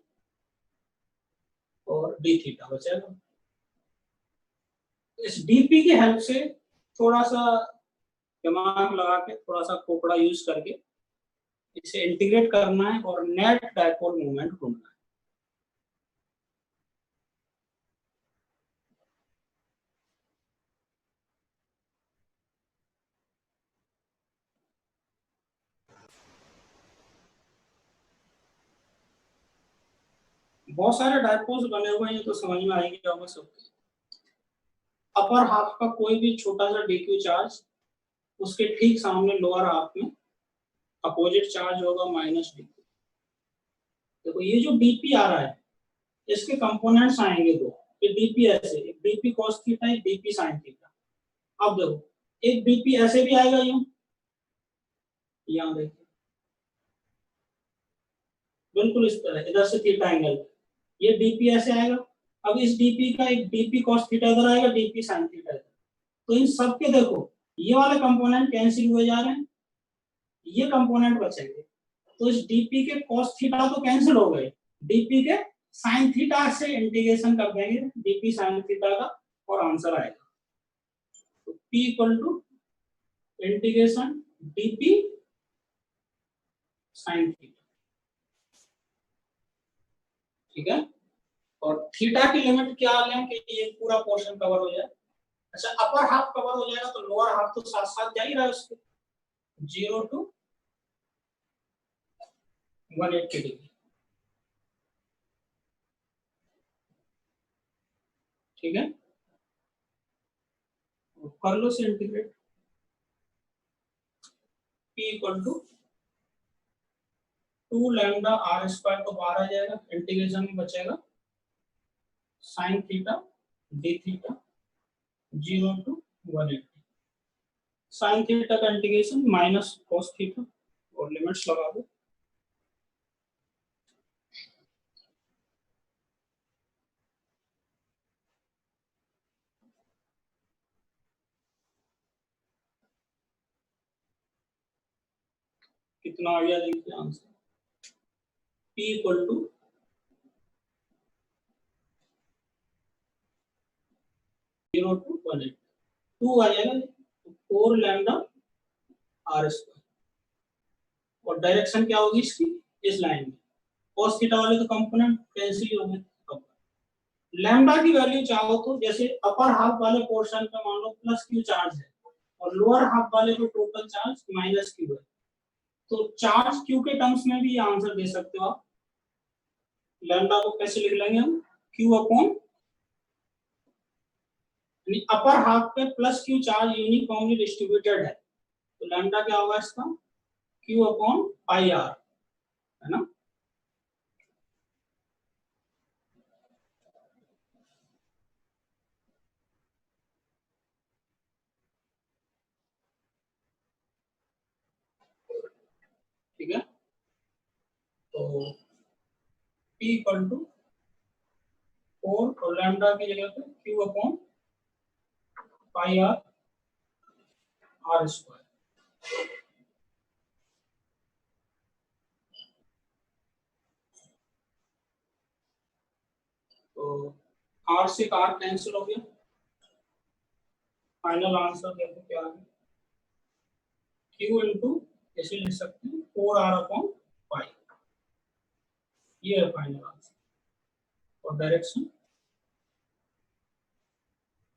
और डी थीटा बचेगा। इस डीपी की हेल्प से थोड़ा सा दिमाग लगा के, थोड़ा सा खोपड़ा यूज करके इसे इंटीग्रेट करना है और नेट डायपोल मोमेंट ढूंढना है। बहुत सारे डायपोल्स बने हुए हैं तो समझ में आएगी होगा सबके। अपर हाफ का कोई भी छोटा सा डीक्यू चार्ज, उसके ठीक सामने लोअर हाफ में अपोजिट चार्ज होगा माइनस डीक्यू। देखो ये जो डीपी आ रहा है इसके कंपोनेंट्स आएंगे दो, ये डीपी ऐसे, एक डीपी कॉस थीटा, एक डीपी साइन थीटा। अब देखो एक डीपी ऐसे भी आएगा यूं, यहाँ देखिए बिल्कुल इस तरह, इधर से थीटा एंगल, ये डीपी ऐसे आएगा। अब इस डीपी का एक डीपी कॉस थीटा इधर आएगा, डीपी साइन थीटा इधर। तो इन सब के देखो ये वाले कंपोनेंट कैंसिल हुए जा रहे हैं, ये कंपोनेंट बचेंगे। तो इस डीपी के कॉस थीटा तो कैंसिल हो गए, डीपी के साइन थीटा से इंटीग्रेशन कर देंगे डीपी साइन थीटा का और आंसर आएगा। तो p equal to integration dp sine theta. ठीक है, और थीटा की लिमिट क्या लें कि ये पूरा पोर्शन कवर हो जाए। अच्छा, अपर हाफ कवर हो जाएगा तो लोअर हाफ तो साथ साथ जा ही रहा है उसके, 0 to 180 डिग्री। ठीक है, कर लो से integrate, p equal to 2 lambda r square तो बाहर आ जाएगा, इंटीग्रेशन में बचेगा sine theta d theta 0 to 180, sine theta का इंटीग्रेशन माइनस cos थीटा और लिमिट्स लगा दो। कितना आ गया देखिए answer, p equal to 0 to 180, 2 आ जाएगा तो 4 लैम्डा r स्क्वायर, और डायरेक्शन क्या होगी इसकी, इस लाइन में, cos थीटा वाले तो कंपोनेंट कैंसिल हो गए। लैम्डा की वैल्यू चाहो तो जैसे अपर हाफ वाले पोर्शन पे मान लो प्लस क्यू चार्ज है और लोअर हाफ वाले पे टोटल चार्ज माइनस क्यू है, तो चार्ज क्यू के टर्म्स में भी आंसर दे सकते हो आप। लैम्डा को कैसे लिख लेंगे हम, क्यू अपॉन, यानी अपर हाफ पे plus Q charge uniformly distributed है, तो लैम्डा क्या होगा इसका, क्यू अपॉन पाई आर, है ना। ठीक है, तो p इक्वल टू 4 और लैम्डा की जगह पे Q upon pi R R square. तो आर से आर कैंसिल हो गया, फाइनल आंसर देखो क्या है, क्यू इंटू ऐसे लिख सकते हैं 4r अपॉन पाई, ये है फाइनल आंसर, और डायरेक्शन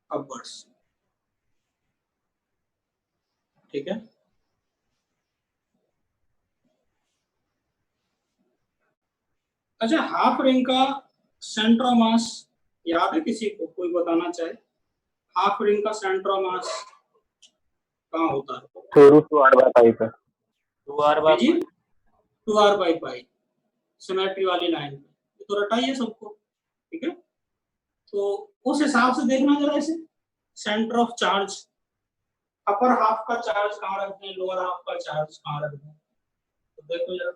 अपवर्ड्स। ठीक है, अच्छा हाफ रिंग का सेंटर ऑफ मास याद है किसी को, कोई बताना चाहे, हाफ रिंग का सेंटर ऑफ मास कहाँ होता है, 2r/पाई पे, 2r/पाई, 2r/पाई सिमेट्री वाली लाइन पे, ये तो रटा ही है सबको। ठीक है, तो उस हिसाब से देखना जरा इसे, centre of charge, upper half का चार्ज कहाँ रखते हैं, लोअर हाफ का चार्ज कहाँ रखते हैं, तो देखो जरा,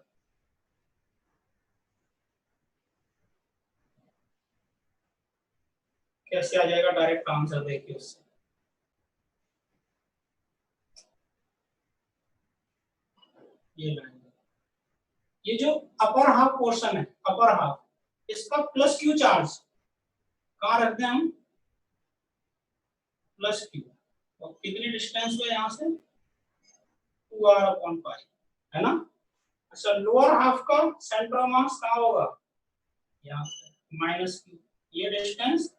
कैसे आ जाएगा डायरेक्ट आंसर देखिए उससे। ये लाइन, ये जो अपर हाफ पोर्शन है, अपर हाफ, इसका प्लस क्यू चार्ज कहाँ रखते हैं हम, प्लस क्यू, और कितनी डिस्टेंस पे यहाँ से, 2r अपॉन पाई, है ना। अच्छा लोअर हाफ का सेंटर ऑफ मास कहाँ होगा, यहाँ पे माइनस क्यू, ये डिस्टेंस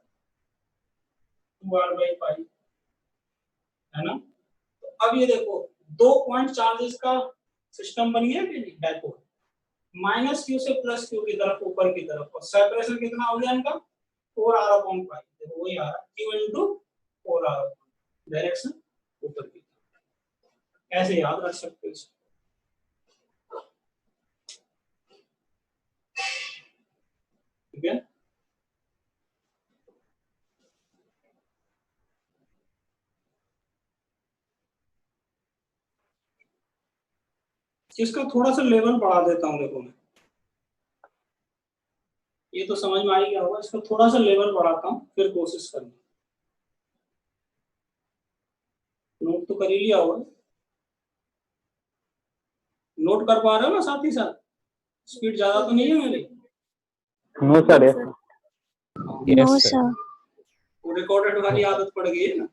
2r/पाई, है ना। तो अब ये देखो दो पॉइंट चार्जेस का सिस्टम बन गया कि नहीं, डायपोल, माइनस क्यू से प्लस क्यू की तरफ, ऊपर की तरफ, और सेपरेशन कितना हो गया इनका, 4r अपॉन पाई, देखो वही आ रहा, q इनटू 4r, डायरेक्शन ऊपर की तरफ, ऐसे याद रख सकते हो इसको। ठीक है, इसका थोड़ा सा लेवल बढ़ा देता हूं, देखो मैं, ये तो समझ में आ ही गया होगा, इसका थोड़ा सा लेवल बढ़ाता हूं, फिर कोशिश करना, नोट तो कर ही लिया होगा, नोट कर पा रहे हो ना साथ ही साथ, स्पीड ज्यादा तो नहीं है मेरी, नो सर, नो सर, वो रिकॉर्डेड वाली आदत पड़ गई है ना,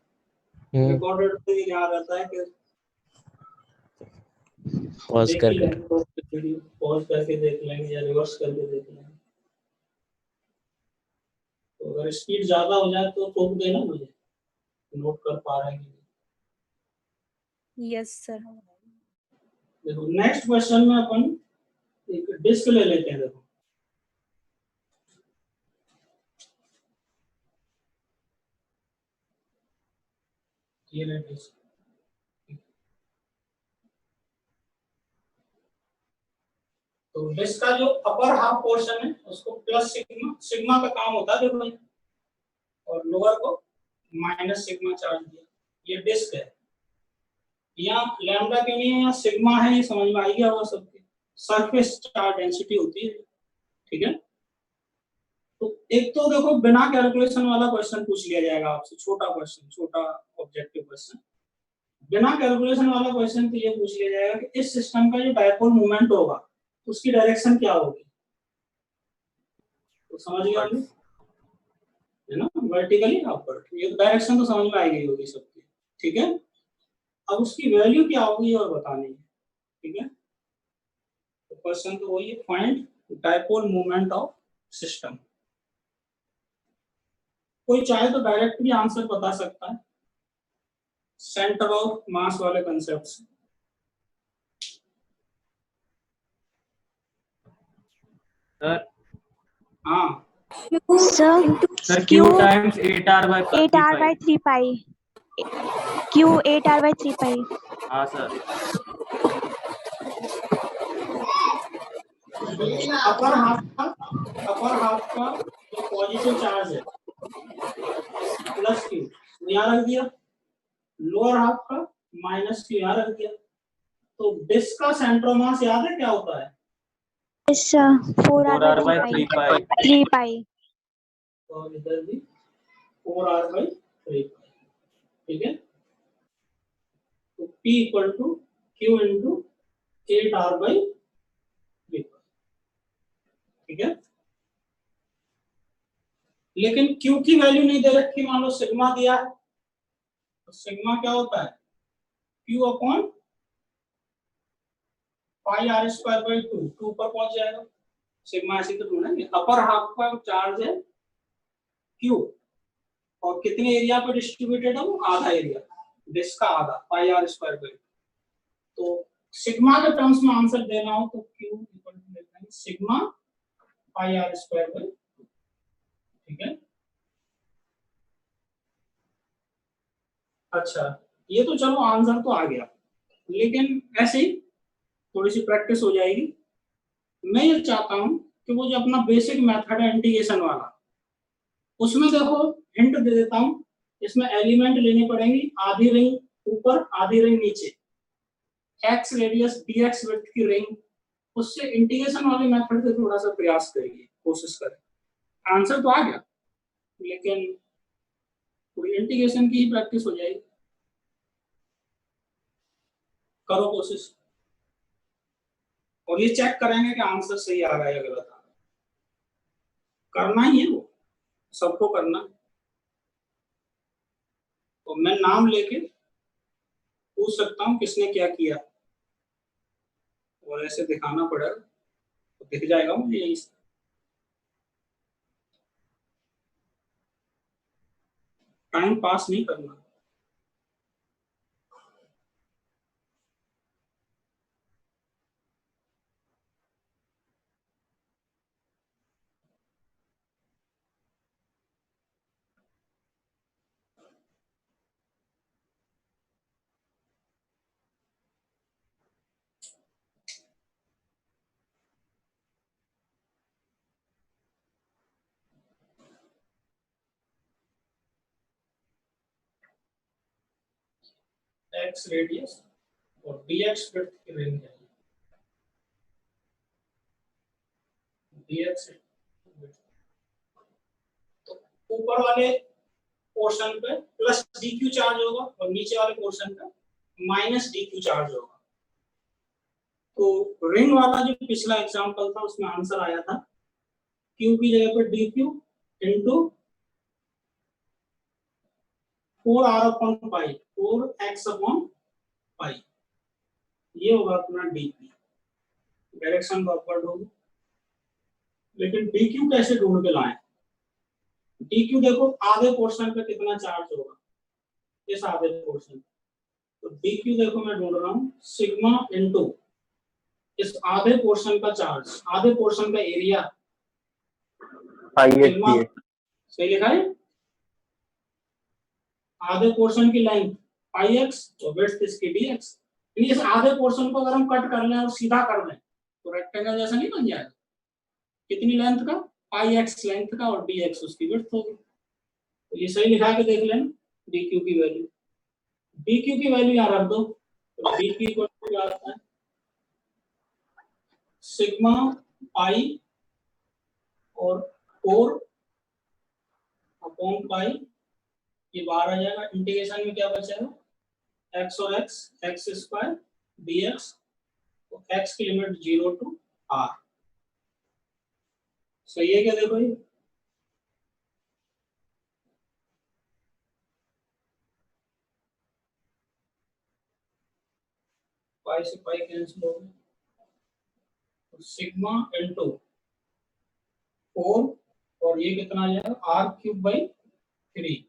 रिकॉर्डेड तो ये याद रहता है कि पॉज करके, पॉज करके देख लेंगे या रिवर्स करके देख लेंगे, तो अगर स्पीड ज्यादा हो जाए तो टोक देना मुझे, नोट कर पा रहे हैं। Yes sir. देखो नेक्स्ट क्वेश्चन में अपन एक डिस्क ले लेते हैं, देखो ये रहे डिस्क। तो डिस्क का जो अपर हाफ पोर्शन है उसको प्लस सिग्मा, सिग्मा का काम होता है देखो भाई, और लोअर को माइनस सिग्मा चार्ज दिया। ये डिस्क है, यहाँ लैम्डा क्यों नहीं है, यहाँ सिग्मा है, ये समझ में आ गया होगा सबके। सरफेस चार्ज डेंसिटी होती है, ठीक है। तो एक तो देखो बिना कैलकुलेशन वाला क्वेश्चन पूछ लिया जाएगा आपसे, छोटा क्वेश्चन, छोटा ऑब्जेक्टिव क्वेश्चन। बिना कैलकुलेशन वाला क्वेश्चन तो ये पूछ लिया जाएगा कि इस सिस्टम का जो डायपोल मूवमेंट होगा उसकी डायरेक्शन क्या होगी। तो समझ गया आपने, है ना, वर्टिकली अपवर्ड। ये डायरेक्शन तो समझ में आ गई होगी सबकी, ठीक है। अब उसकी वैल्यू क्या होगी और बतानी है, ठीक है। तो क्वेश्चन तो वही है, find dipole movement of system. कोई चाहे तो डायरेक्ट भी आंसर बता सकता है सेंटर ऑफ मास वाले कंसेप्ट से। सर हाँ sir Q times 8R by 8R by 3 pi. Q 8R by 3 pi. हाँ सर। अपर हाफ का जो पॉजिटिव चार्ज है प्लस Q यहाँ रख दिया, लोअर हाफ का माइनस Q यहाँ रख दिया। तो डिस्क का सेंटर ऑफ मास याद है क्या होता है? Yes, 4R by 3 pi. 3 pi. और इधर भी 4R by 3 pi, ठीक है। तो P equal to Q into 8R by 3 pi, ठीक है। लेकिन Q की वैल्यू नहीं दे रखी, मान लो सिग्मा दिया है, तो सिग्मा क्या होता है Q upon pi R square by 2 पर पहुंच जाएगा। सिग्मा ऐसे तो ढूंढेंगे। अपर हाफ का चार्ज है Q और कितने एरिया पर डिस्ट्रीब्यूटेड है वो, आधा एरिया, डिस्क का आधा, पाई आर स्क्वायर बाई 2। तो सिग्मा के टर्म्स में आंसर देना हो तो Q इक्वल टू लिखते हैं sigma pi R square by 2, ठीक है। अच्छा, ये तो चलो आंसर तो आ गया, लेकिन ऐसे ही थोड़ी सी प्रैक्टिस हो जाएगी। मैं ये चाहता हूं कि वो जो अपना बेसिक मेथड है इंटीग्रेशन वाला, उसमें देखो हिंट दे देता हूं, इसमें एलिमेंट लेने पड़ेंगी, आधी रिंग ऊपर आधी रिंग नीचे, एक्स रेडियस dx विड्थ की रिंग। उससे इंटीग्रेशन वाले मेथड से थोड़ा सा प्रयास करिए, कोशिश करें। आंसर तो आ गया, लेकिन थोड़ी इंटीग्रेशन की ही प्रैक्टिस हो जाएगी। करो कोशिश, और ये चेक करेंगे कि आंसर सही आ रहा है या गलत आ रहा है। करना ही है वो, सबको करना। तो मैं नाम लेके पूछ सकता हूँ किसने क्या किया, और ऐसे दिखाना पड़ेगा तो दिख जाएगा मुझे यहीं से। टाइम पास नहीं करना। एक्स रेडियस और dx विड्थ की रिंग है, dx विड्थ। तो ऊपर वाले पोर्शन पे प्लस dq चार्ज होगा और नीचे वाले पोर्शन पे माइनस dq चार्ज होगा। तो रिंग वाला जो पिछला एग्जांपल था उसमें आंसर आया था q की जगह पर dq into 4r upon pi, 4x upon pi, ये होगा अपना dp। डायरेक्शन अपवर्ड होगी, लेकिन dq कैसे ढूंढ के लाएं? dq देखो आधे पोर्शन पे कितना चार्ज होगा, इस आधे पोर्शन। तो dq देखो मैं ढूंढ रहा हूँ सिग्मा इनटू इस आधे पोर्शन का चार्ज, आधे पोर्शन का एरिया, सही लिखा है, आधे पोर्शन की लेंथ पाई एक्स और विड्थ इसकी डी एक्स। इस आधे पोर्शन को अगर हम कट कर लें और सीधा कर दें तो रेक्टेंगल जैसा नहीं बन जाएगा? कितनी लेंथ का? पाई एक्स लेंथ का और डी एक्स उसकी विड्थ होगी। तो ये सही लिखा के देख लेना डी क्यू की वैल्यू। डी क्यू की वैल्यू यहाँ रख दो, तो डी क्यू इक्वल टू क्या आता है? सिग्मा पाई और 4 अपॉन पाई, ये बाहर आ जाएगा। इंटीग्रेशन में क्या बचेगा? एक्स और x, x square D x, तो एक्स की लिमिट 0 टू आर। सही है क्या? देखो ये पाई से पाई कैंसिल हो गया, तो सिग्मा इनटू 4 और ये कितना आ जाएगा? R cube by 3।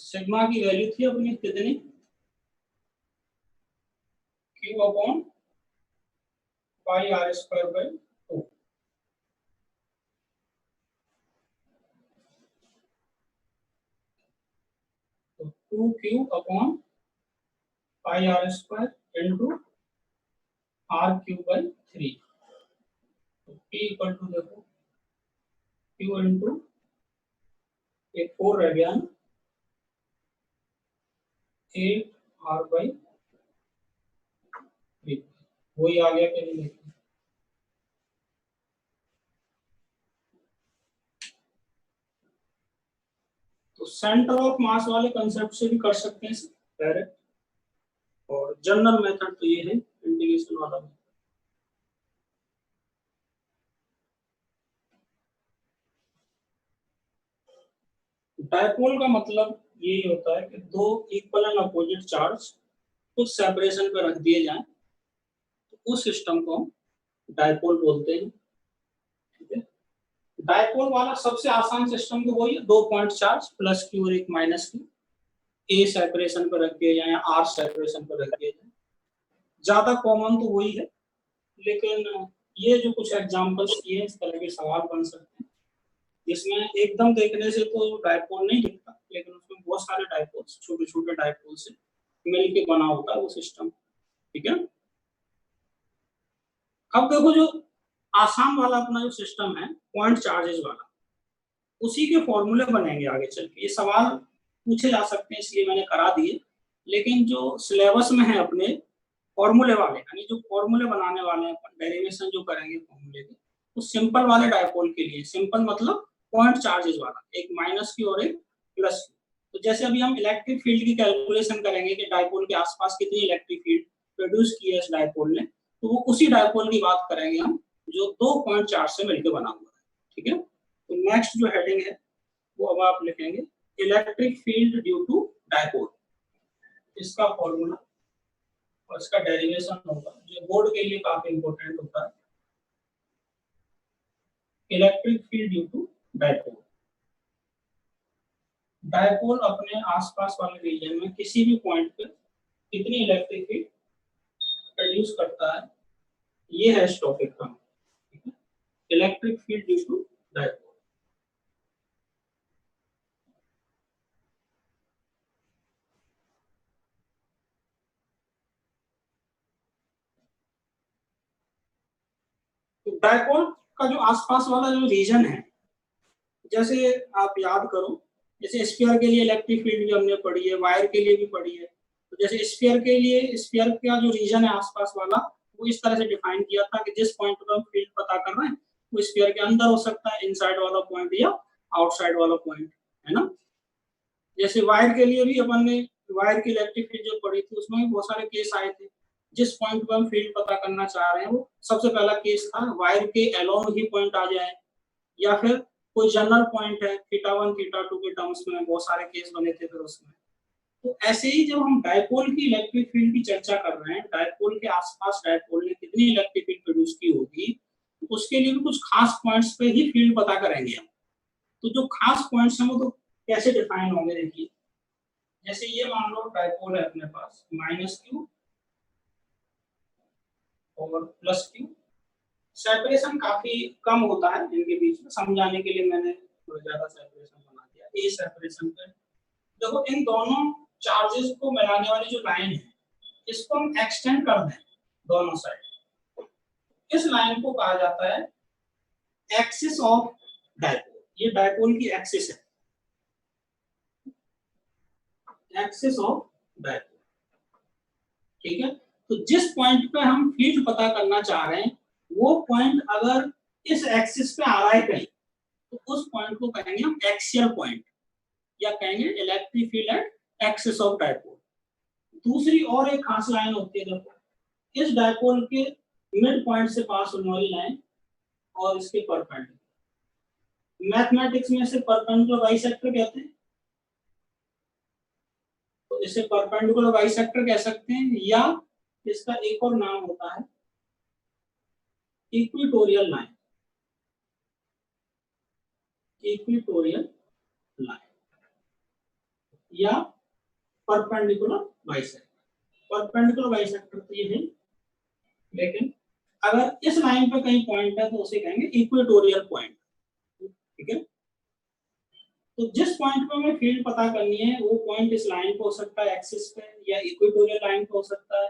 सिग्मा की वैल्यू थी अपनी कितनी? Q upon pi R square by 2। तो 2 Q upon pi R square into R cube by 3। तो P इक्वल टू देखो क्यू इंटू एक 4 रह गया ना, 8 आर बाई 3। वही आ गया कि नहीं? देखिए तो सेंटर ऑफ मास वाले कंसेप्ट से भी कर सकते हैं डायरेक्ट, और जनरल मेथड तो ये है इंटीग्रेशन वाला। डायपोल का मतलब ये होता है कि दो इक्वल एंड अपोजिट चार्ज कुछ सेपरेशन पर रख दिए जाएं, तो उस सिस्टम को हम डायपोल बोलते हैं। ठीक है, डायपोल वाला सबसे आसान सिस्टम तो वही है, 2 पॉइंट चार्ज प्लस क्यू और एक माइनस क्यू, ए सेपरेशन पर रख दिया जाए या आर सेपरेशन पर रख दिया जाए। ज्यादा कॉमन तो वही है, लेकिन ये जो कुछ एग्जांपल्स किए इस तरह के सवाल बन सकते हैं, जिसमें एकदम देखने से तो डायपोल नहीं दिखता, लेकिन उसमें बहुत सारे डायपोल्स, छोटे छोटे डायपोल से मिलके बना होता है वो सिस्टम। ठीक है, अब देखो जो आसान वाला अपना जो सिस्टम है पॉइंट चार्जेस वाला, उसी के फॉर्मूले बनेंगे आगे चल के। ये सवाल पूछे जा सकते हैं इसलिए मैंने करा दिए, लेकिन जो सिलेबस में है अपने फॉर्मूले वाले, यानी जो फॉर्मूले बनाने वाले हैं अपन, डेरिवेशन जो करेंगे फॉर्मूले के, तो सिंपल वाले डायपोल के लिए, सिंपल मतलब पॉइंट चार्जेस वाला, एक माइनस की और एक प्लस की। तो जैसे अभी हम इलेक्ट्रिक फील्ड की कैलकुलेशन करेंगे कि डायपोल के आसपास कितनी इलेक्ट्रिक फील्ड प्रोड्यूस की है इस डायपोल ने, तो वो उसी डायपोल की बात करेंगे हम जो 2 पॉइंट चार्ज से मिलकर बना हुआ है। ठीक है, तो नेक्स्ट जो हेडिंग है वो अब आप लिखेंगे electric field due to dipole. इसका फॉर्मूला और इसका डेरिवेशन होगा जो बोर्ड के लिए काफी इंपॉर्टेंट होता है। Electric field due to dipole, dipole अपने आसपास वाले रीजन में किसी भी पॉइंट पर कितनी इलेक्ट्रिक फील्ड प्रोड्यूस करता है, ये है इस टॉपिक का। ठीक है, electric field due to dipole. Dipole का जो आसपास वाला जो रीजन है, जैसे आप याद करो, जैसे स्फीयर के लिए इलेक्ट्रिक फील्ड भी हमने पढ़ी है, वायर के लिए भी पढ़ी है। तो जैसे स्फीयर के लिए, स्फीयर का जो रीजन है आसपास वाला, वो इस तरह से डिफाइन किया था कि जिस पॉइंट पर हम फील्ड पता कर रहे हैं वो स्फीयर के अंदर हो सकता है, इनसाइड वाला पॉइंट या आउटसाइड वाला पॉइंट, है ना। जैसे वायर के लिए भी अपन ने वायर की इलेक्ट्रिक फील्ड जो पढ़ी थी, उसमें भी बहुत सारे केस आए थे। जिस पॉइंट पर हम फील्ड पता करना चाह रहे हैं वो सबसे पहला केस था वायर के अलोंग ही पॉइंट आ जाए, या फिर कोई जनरल पॉइंट है θ1 θ2 के टर्म्स में, बहुत सारे केस बने थे फिर उसमें। तो ऐसे ही जब हम डायपोल की इलेक्ट्रिक फील्ड की चर्चा कर रहे हैं, डायपोल के आसपास डायपोल ने कितनी इलेक्ट्रिक फील्ड प्रोड्यूस की होगी, तो उसके लिए भी कुछ खास पॉइंट्स पे ही फील्ड पता करेंगे हम। तो जो खास पॉइंट्स हैं वो तो कैसे डिफाइन होंगे, देखिए जैसे ये मान लो डायपोल है अपने पास -q और प्लस क्यू। सेपरेशन काफी कम होता है इनके बीच में, समझाने के लिए मैंने थोड़ा ज्यादा सेपरेशन बना दिया। ए सेपरेशन पे देखो, इन दोनों चार्जेस को मिलाने वाली जो लाइन है इसको हम एक्सटेंड कर दें दोनों साइड, इस लाइन को कहा जाता है एक्सिस ऑफ डायपोल। ये डायपोल की एक्सिस है, एक्सिस ऑफ डायपोल, ठीक है। तो जिस पॉइंट पे हम फील्ड पता करना चाह रहे हैं वो पॉइंट अगर इस एक्सिस पे आ रहा है कहीं, तो उस पॉइंट को कहेंगे हम एक्सियल पॉइंट, या कहेंगे electric field at axis of dipole. दूसरी और एक खास लाइन होती है, देखो इस डायपोल के मिड पॉइंट से पास होने वाली लाइन और इसके परपेंडिकुलर, मैथमेटिक्स में इसे परपेंडिकुलर बाइसेक्टर कहते हैं, तो इसे परपेंडिकुलर बाइसेक्टर कह सकते हैं, या इसका एक और नाम होता है इक्वेटोरियल लाइन, इक्वेटोरियल लाइन या परपेंडिकुलर बाइसेक्टर। परपेंडिकुलर बाइसेक्टर तो ये है, लेकिन अगर इस लाइन पे कहीं पॉइंट है तो उसे कहेंगे इक्वेटोरियल पॉइंट, ठीक है। तो जिस पॉइंट पे हमें फील्ड पता करनी है वो पॉइंट इस लाइन पे हो सकता है एक्सिस पे, या इक्वेटोरियल लाइन पे हो सकता है।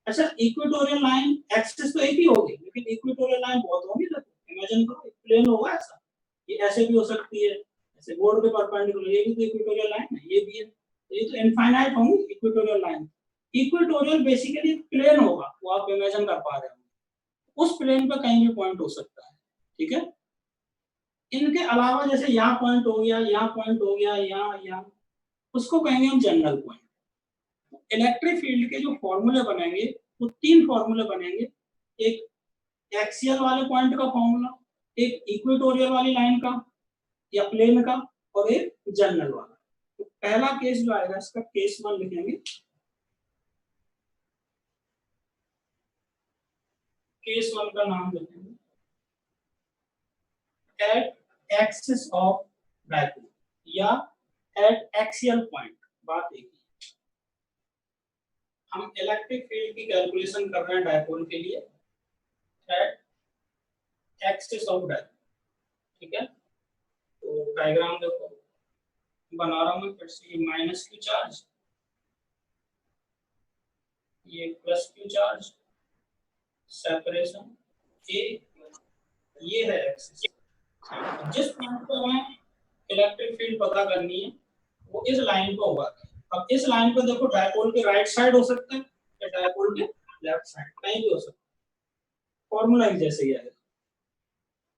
अच्छा, इक्वेटोरियल लाइन एक्सिस तो एक ही होगी, लेकिन इक्वेटोरियल लाइन बहुत होंगी। तो इमेजिन करो प्लेन होगा ऐसा, ये ऐसे भी हो सकती है, ऐसे बोर्ड पे परपेंडिकुलर, ये भी तो इक्वेटोरियल लाइन है, ये भी है, तो ये तो इनफाइनाइट होंगी equatorial line. Equatorial basically plane होगा, वो आप इमेजिन कर पा रहे हो, उस प्लेन पे कहीं भी पॉइंट हो सकता है, ठीक है। इनके अलावा जैसे यहाँ पॉइंट हो गया, यहाँ पॉइंट हो गया, यहाँ, उसको कहेंगे हम जनरल पॉइंट। इलेक्ट्रिक फील्ड के जो फॉर्मूले बनेंगे वो 3 फॉर्मूले बनेंगे, एक एक्सियल वाले पॉइंट का फॉर्मूला, एक इक्वेटोरियल वाली लाइन का या प्लेन का, और एक जनरल वाला। तो पहला केस जो आएगा इसका केस 1 लिखेंगे, केस 1 का नाम लिखेंगे एट एक्सिस ऑफ डायपोल या एट एक्सियल पॉइंट। बात एक ही, हम इलेक्ट्रिक फील्ड की कैलकुलेशन कर रहे हैं डायपोल के लिए एट एक्सिस ऑफ डायपोल, ठीक है। तो डायग्राम देखो बना रहा हूं मैं फिर से, ये माइनस क्यू चार्ज, ये प्लस क्यू चार्ज, सेपरेशन ए, ये है एक्सिस। जिस पॉइंट पर हमें इलेक्ट्रिक फील्ड पता करनी है वो इस लाइन पर होगा। अब इस लाइन पर देखो डायपोल के राइट साइड हो सकता है या डायपोल के लेफ्ट साइड, कहीं भी हो सकता है, फॉर्मूला एक जैसे ही आएगा।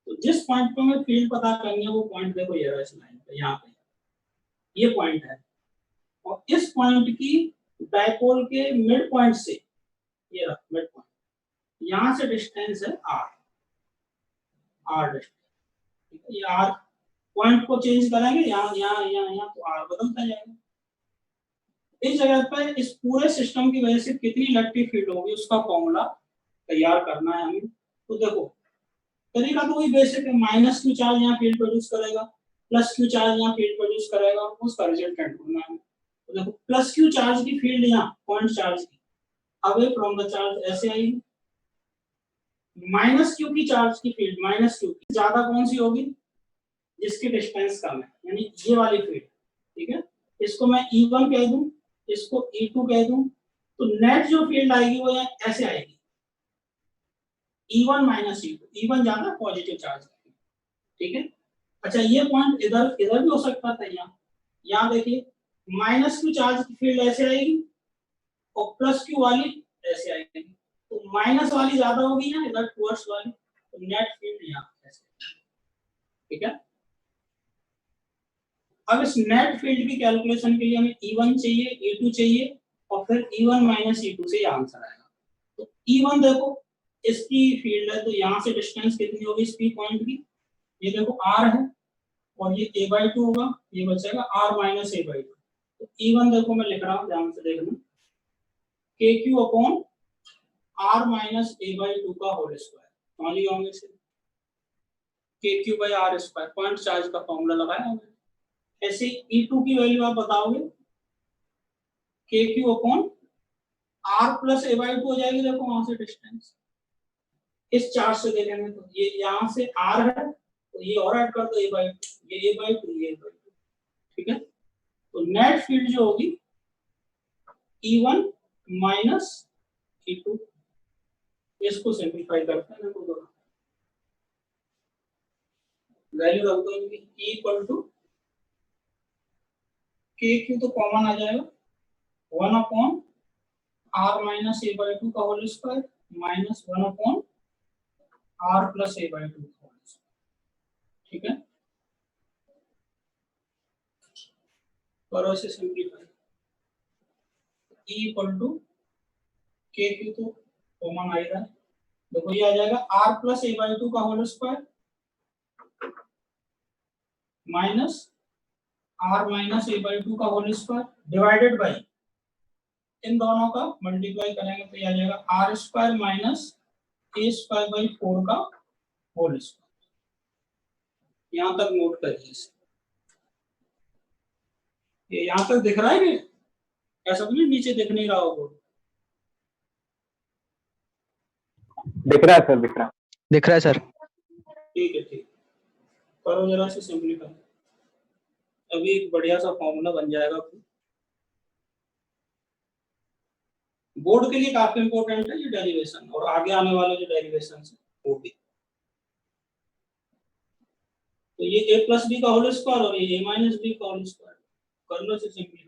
तो जिस पॉइंट पर हमें फील्ड पता करनी है वो पॉइंट देखो ये रहा इस लाइन पे, यहाँ पे ये पॉइंट है, और इस पॉइंट की डायपोल के मिड पॉइंट से, ये रहा मिड पॉइंट, यहाँ से डिस्टेंस है आर डिस्टेंस, ठीक है। ये आर पॉइंट को चेंज करेंगे, यहाँ तो आर बदलता जाएगा। इस जगह पर इस पूरे सिस्टम की वजह से कितनी इलेक्ट्रिक फील्ड होगी उसका फॉर्मूला तैयार करना है हमें। तो देखो तरीका तो वही बेसिक है, माइनस क्यू चार्ज यहाँ फील्ड प्रोड्यूस करेगा, प्लस क्यू चार्ज यहाँ फील्ड प्रोड्यूस करेगा, उसका रिजल्टेंट ढूंढना है। तो देखो प्लस क्यू चार्ज की फील्ड यहाँ पॉइंट चार्ज की अवे फ्रॉम द चार्ज ऐसे आएगी, माइनस क्यू की चार्ज की फील्ड, माइनस क्यू की ज्यादा कौन सी होगी, जिसकी डिस्टेंस कम है, यानी ये वाली फील्ड, ठीक है। इसको मैं E1 कह दूं, इसको E2 कह दूं, तो नेट जो फील्ड आएगी वो ऐसे आएगी, E1 माइनस E2, E1 ज्यादा पॉजिटिव चार्ज, ठीक है। अच्छा, ये पॉइंट इधर भी हो सकता था, यहाँ देखिए माइनस क्यू चार्ज की फील्ड ऐसे आएगी और प्लस क्यू वाली ऐसे आएगी, तो माइनस वाली ज्यादा होगी ना इधर टुवर्ड्स वाली, तो नेट फील्ड यहाँ ऐसे, ठीक है। अब इस नेट फील्ड की कैलकुलेशन के लिए हमें E1 चाहिए, E2 चाहिए, और फिर E1 माइनस E2 से ये आंसर आएगा। तो E1 देखो इसकी फील्ड है, तो यहाँ से डिस्टेंस कितनी होगी इस पी पॉइंट की, ये देखो R है, और ये A/2 होगा, ये बचेगा R माइनस A/2। तो E1 देखो मैं लिख रहा हूँ, ध्यान से देखना, KQ upon R minus A/2 का होल स्क्वायर, मान लिया होंगे इसे, KQ by R square, point charge का फॉर्मूला लगाया होंगे। ऐसे E2 की वैल्यू आप बताओगे, KQ upon R plus A/2 हो जाएगी, देखो वहां से डिस्टेंस, इस चार्ज से देखेंगे तो ये यहाँ से r है तो ये और ऐड कर दो a/2, ये a/2, ये a/2, ठीक है। तो नेट फील्ड जो होगी E1 माइनस E2, इसको सिंपलीफाई करते हैं देखो दोनों वैल्यू रख दो इनकी E इक्वल टू KQ तो कॉमन आ जाएगा 1 अपॉन r माइनस a/2 का whole square minus 1 upon r plus a/2 का होल स्क्वायर, ठीक है। करो इसे simplify E equal to KQ तो कॉमन आ रहा है देखो ये आ जाएगा r प्लस a/2 का whole square minus r minus a/2 का होल स्क्वायर डिवाइडेड बाई इन दोनों का मल्टीप्लाई करेंगे तो ये आ जाएगा r square minus a square by 4 का होल स्क्वायर। यहाँ तक नोट करिए इसे, ये यहाँ तक दिख रहा है कि ऐसा तो नहीं नीचे दिख नहीं रहा होगा? दिख रहा है सर, दिख रहा है। दिख रहा है सर। ठीक है, ठीक, करो जरा से सिंपलीफाई। अभी एक बढ़िया सा फॉर्मूला बन जाएगा। बोर्ड के लिए काफी इंपॉर्टेंट है ये डेरिवेशन और आगे आने वाले जो डेरिवेशन है वो भी। तो ये a प्लस बी का होल स्क्वायर और ये a माइनस बी का होल स्क्वायर, कर लो इसे सिंपलीफाई।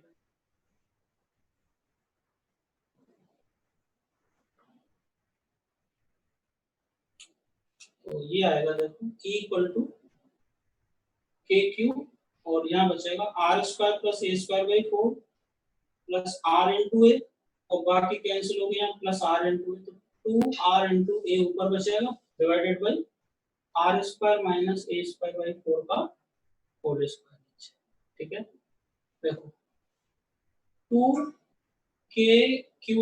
तो ये आएगा देखो e equal to K Q और यहाँ बचेगा R square plus A square by 4 plus R into A और बाकी कैंसिल हो गया प्लस आर इंटू ए, तो 2r इंटू ए ऊपर बचेगा divided by R square minus A square by 4 का होल स्क्वायर, ठीक है। देखो 2k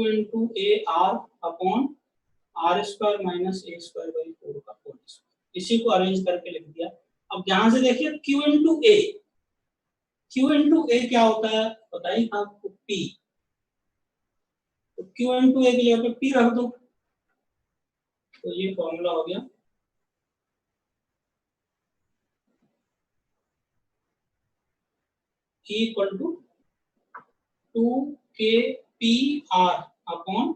into A R upon R square minus A square by 4 का होल स्क्वायर, इसी को अरेंज करके लिख दिया। अब ध्यान से देखिए q इंटू ए, q इंटू ए क्या होता है बताइए आपको, p, तो q इंटू ए के लिए पे p रख दो, तो ये फॉर्मूला हो गया e equal to 2kpr upon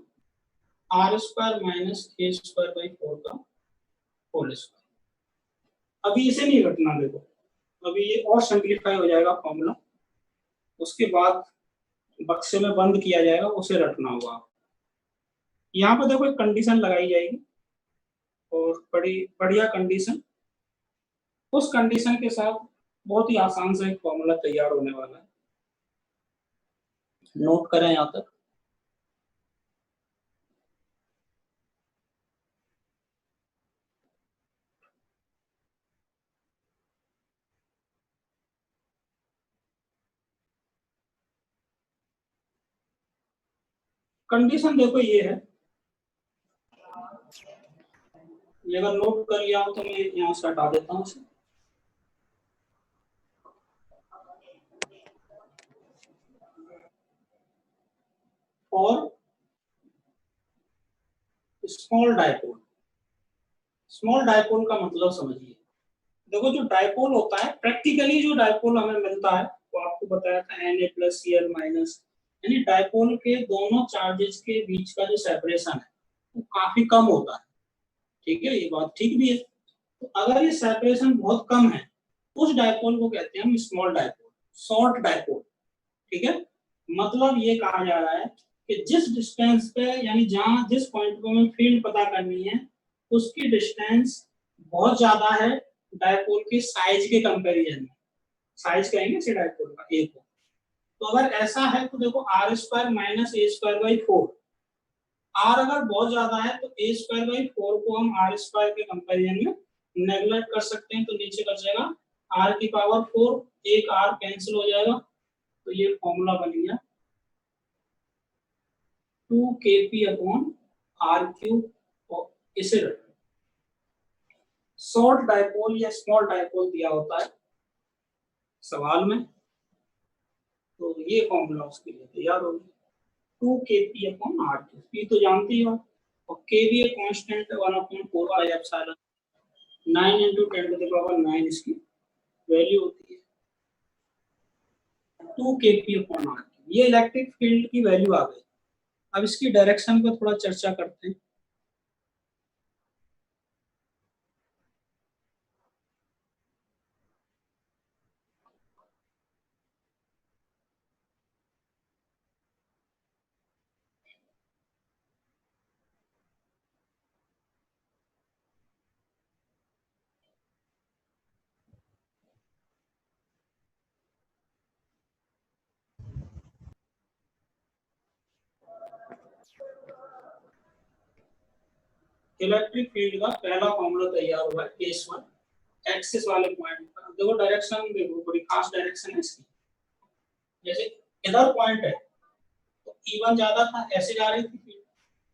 R square minus A square by 4 का होल स्क्वायर। अभी इसे नहीं रखना, देखो अभी ये और सिंपलीफाई हो जाएगा फॉर्मूला, उसके बाद बक्से में बंद किया जाएगा, उसे रखना होगा। यहाँ पर देखो एक कंडीशन लगाई जाएगी और बड़ी बढ़िया कंडीशन, उस कंडीशन के साथ बहुत ही आसान से एक फॉर्मूला तैयार होने वाला है। नोट करें यहाँ तक। कंडीशन देखो ये है, ये अगर नोट कर लिया हो तो मैं यहाँ से हटा देता हूँ इसे। और स्मॉल डायपोल, स्मॉल डायपोल का मतलब समझिए। देखो जो डायपोल होता है, प्रैक्टिकली जो डायपोल हमें मिलता है वो आपको बताया था Na प्लस Cl माइनस, यानी डायपोल के दोनों चार्जेस के बीच का जो सेपरेशन है वो काफी कम होता है, ठीक है, ये बात ठीक भी है। तो अगर ये सेपरेशन बहुत कम है उस डायपोल को कहते हैं हम स्मॉल डायपोल, शॉर्ट डायपोल, ठीक है। मतलब ये कहा जा रहा है कि जिस डिस्टेंस पे, यानी जहां जिस पॉइंट पे हमें फील्ड पता करनी है उसकी डिस्टेंस बहुत ज्यादा है डायपोल के साइज के कंपैरिजन में, साइज कहेंगे इसे डायपोल का ए को। तो अगर ऐसा है तो देखो R square minus A square by 4, R अगर बहुत ज्यादा है तो ए स्क्वायर बाई 4 को हम आर स्क्वायर के कंपैरिजन में नेगलेक्ट कर सकते हैं, तो नीचे बचेगा आर की पावर 4, एक आर कैंसिल हो जाएगा, तो ये फॉर्मूला बन गया 2kp अपॉन आर क्यूब। और इसे रखो शॉर्ट डायपोल या स्मॉल डायपोल दिया होता है सवाल में, तो ये फॉर्मूला उसके लिए तैयार होगी 2kp upon are cube. P तो जानती हो और के भी एक कांस्टेंट है 1/4 पाई एप्सिलॉन 9 × 10⁹ इसकी वैल्यू होती है 2 kp/r। ये इलेक्ट्रिक फील्ड की वैल्यू आ गई। अब इसकी डायरेक्शन पर थोड़ा चर्चा करते हैं। इलेक्ट्रिक फील्ड का पहला फॉर्मूला तैयार हुआ है केस 1 एक्सिस वाले पॉइंट पर। देखो डायरेक्शन देखो, बड़ी खास डायरेक्शन है इसकी। जैसे इधर पॉइंट है तो E1 ज्यादा था, ऐसे जा रही थी फील्ड।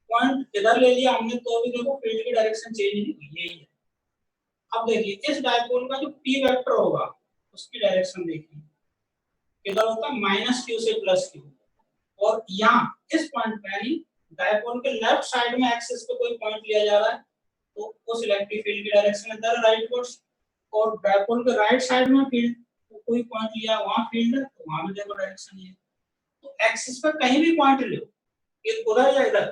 पॉइंट इधर ले लिया हमने तो भी देखो फील्ड की डायरेक्शन चेंज नहीं हुई, यही है। अब देखिए इस डायपोल का जो P वेक्टर होगा उसकी डायरेक्शन देखिए किधर होता है, -q से +q। और यहाँ इस पॉइंट पे यानी डायपोल के लेफ्ट साइड में एक्सिस पे कोई पॉइंट लिया जा रहा है तो उस इलेक्ट्रिक फील्ड की डायरेक्शन इधर राइटवर्ड्स। और डायपोल के राइट साइड में फील्ड तो कोई पॉइंट लिया वहां फील्ड है तो वहां भी देखो डायरेक्शन ये। तो एक्सिस पे कहीं भी पॉइंट लो, ये उधर या इधर,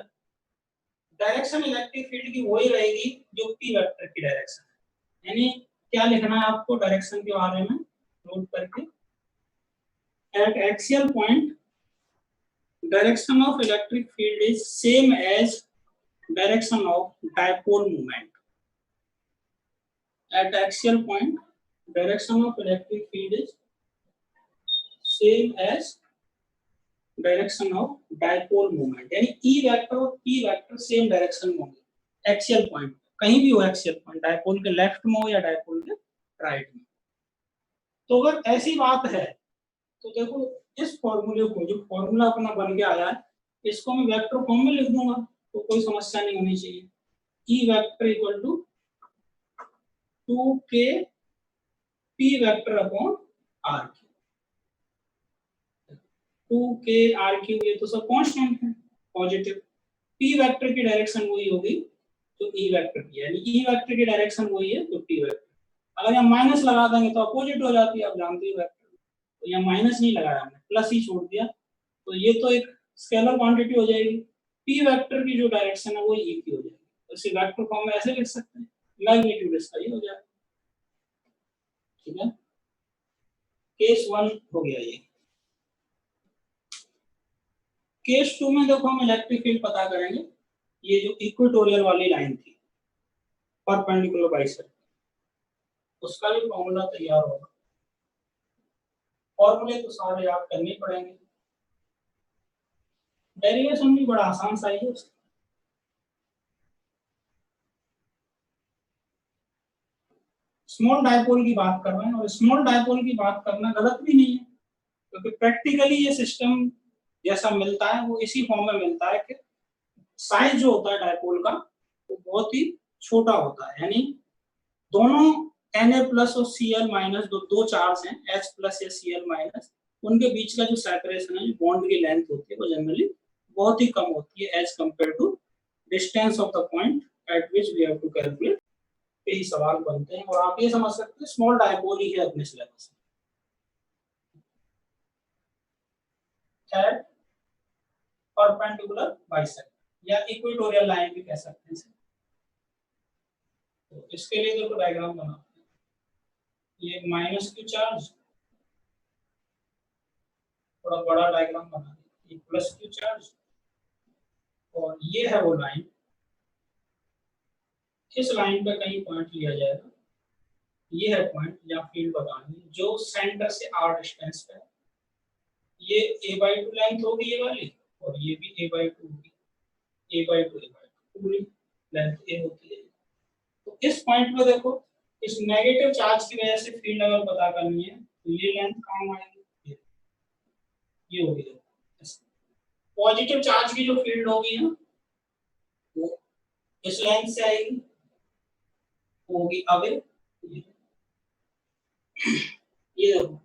डायरेक्शन इलेक्ट्रिक फील्ड की वही रहेगी जो P वेक्टर की डायरेक्शन है। यानी क्या लिखना है आपको डायरेक्शन के बारे में नोट करके, eight axial point direction of electric field is same as direction of dipole moment. At axial point direction of electric field is same as direction of dipole moment। यानी E वेक्टर और P vector same direction में होंगे axial point, कहीं भी हो axial point, dipole के left में हो या डायपोल के राइट में। तो अगर ऐसी बात है तो देखो इस फॉर्मूले को, जो फॉर्मूला अपना बन के आया है, इसको मैं वेक्टर फॉर्म में लिख दूंगा तो कोई समस्या नहीं होनी चाहिए। E vector equal to 2k P vector upon R3। 2k R3 ये तो सब कांस्टेंट है पॉजिटिव। P वेक्टर की डायरेक्शन वही होगी जो E वेक्टर की, यानी E वेक्टर की डायरेक्शन वही है तो P वेक्टर। अगर यहाँ माइनस लगा देंगे तो अपोजिट हो जाती है, आप जानते हो वेक्टर। तो यहाँ माइनस नहीं लगाया हमने, प्लस ही छोड़ दिया, तो ये तो एक स्केलर क्वांटिटी हो जाएगी। P वेक्टर की जो डायरेक्शन है वो E की हो जाएगी। तो इसे वेक्टर फॉर्म में ऐसे लिख सकते हैं, मैग्नीट्यूड इसका ये हो जाएगा। ठीक है, केस 1 हो गया ये। केस 2 में देखो हम इलेक्ट्रिक फील्ड पता करेंगे। ये जो इक्वेटोरियल वाली लाइन थी परपेंडिकुलर बाइसेक्टर, उसका भी फॉर्मूला तैयार होगा। फॉर्मूले तो सारे याद करने पड़ेंगे, डेरिवेशन भी बड़ा आसान सा ही है। स्मॉल डायपोल की बात कर रहे हैं और स्मॉल डायपोल की बात करना गलत भी नहीं है, क्योंकि प्रैक्टिकली ये सिस्टम जैसा मिलता है वो इसी फॉर्म में मिलता है कि साइज जो होता है डायपोल का वो बहुत ही छोटा होता है। यानी दोनों Na प्लस और Cl माइनस दो चार्ज हैं H प्लस या Cl माइनस, उनके बीच का जो सेपरेशन है, बॉन्ड की लेंथ होती है, वो जनरली बहुत ही कम होती है as compare to distance of the point at which we have to calculate. यही सवाल बनते हैं और आप ये समझ सकते हैं स्मॉल डायपोल ही है अपने सिलेबस में। परपेंडिकुलर बाइसेक्टर या इक्वेटोरियल लाइन भी कह सकते हैं। तो इसके लिए देखो डायग्राम बनाते हैं। ये माइनस क्यू चार्ज, थोड़ा बड़ा डायग्राम बना दें, ये प्लस क्यू चार्ज और ये है वो लाइन। इस लाइन पे कहीं पॉइंट लिया जाएगा, ये है पॉइंट जहाँ फील्ड बतानी है जो सेंटर से r डिस्टेंस पे है। ये a/2 लेंथ होगी ये वाली और ये भी a/2 होगी, a/2 पूरी लेंथ a होती है। तो इस पॉइंट पे देखो इस नेगेटिव चार्ज की वजह से फील्ड अगर पता करनी है तो ये लेंथ काम आएगी, ये होगी। पॉजिटिव चार्ज की जो फील्ड होगी ना वो इस लेंथ से आएगी, वो होगी अवे। ये देखो,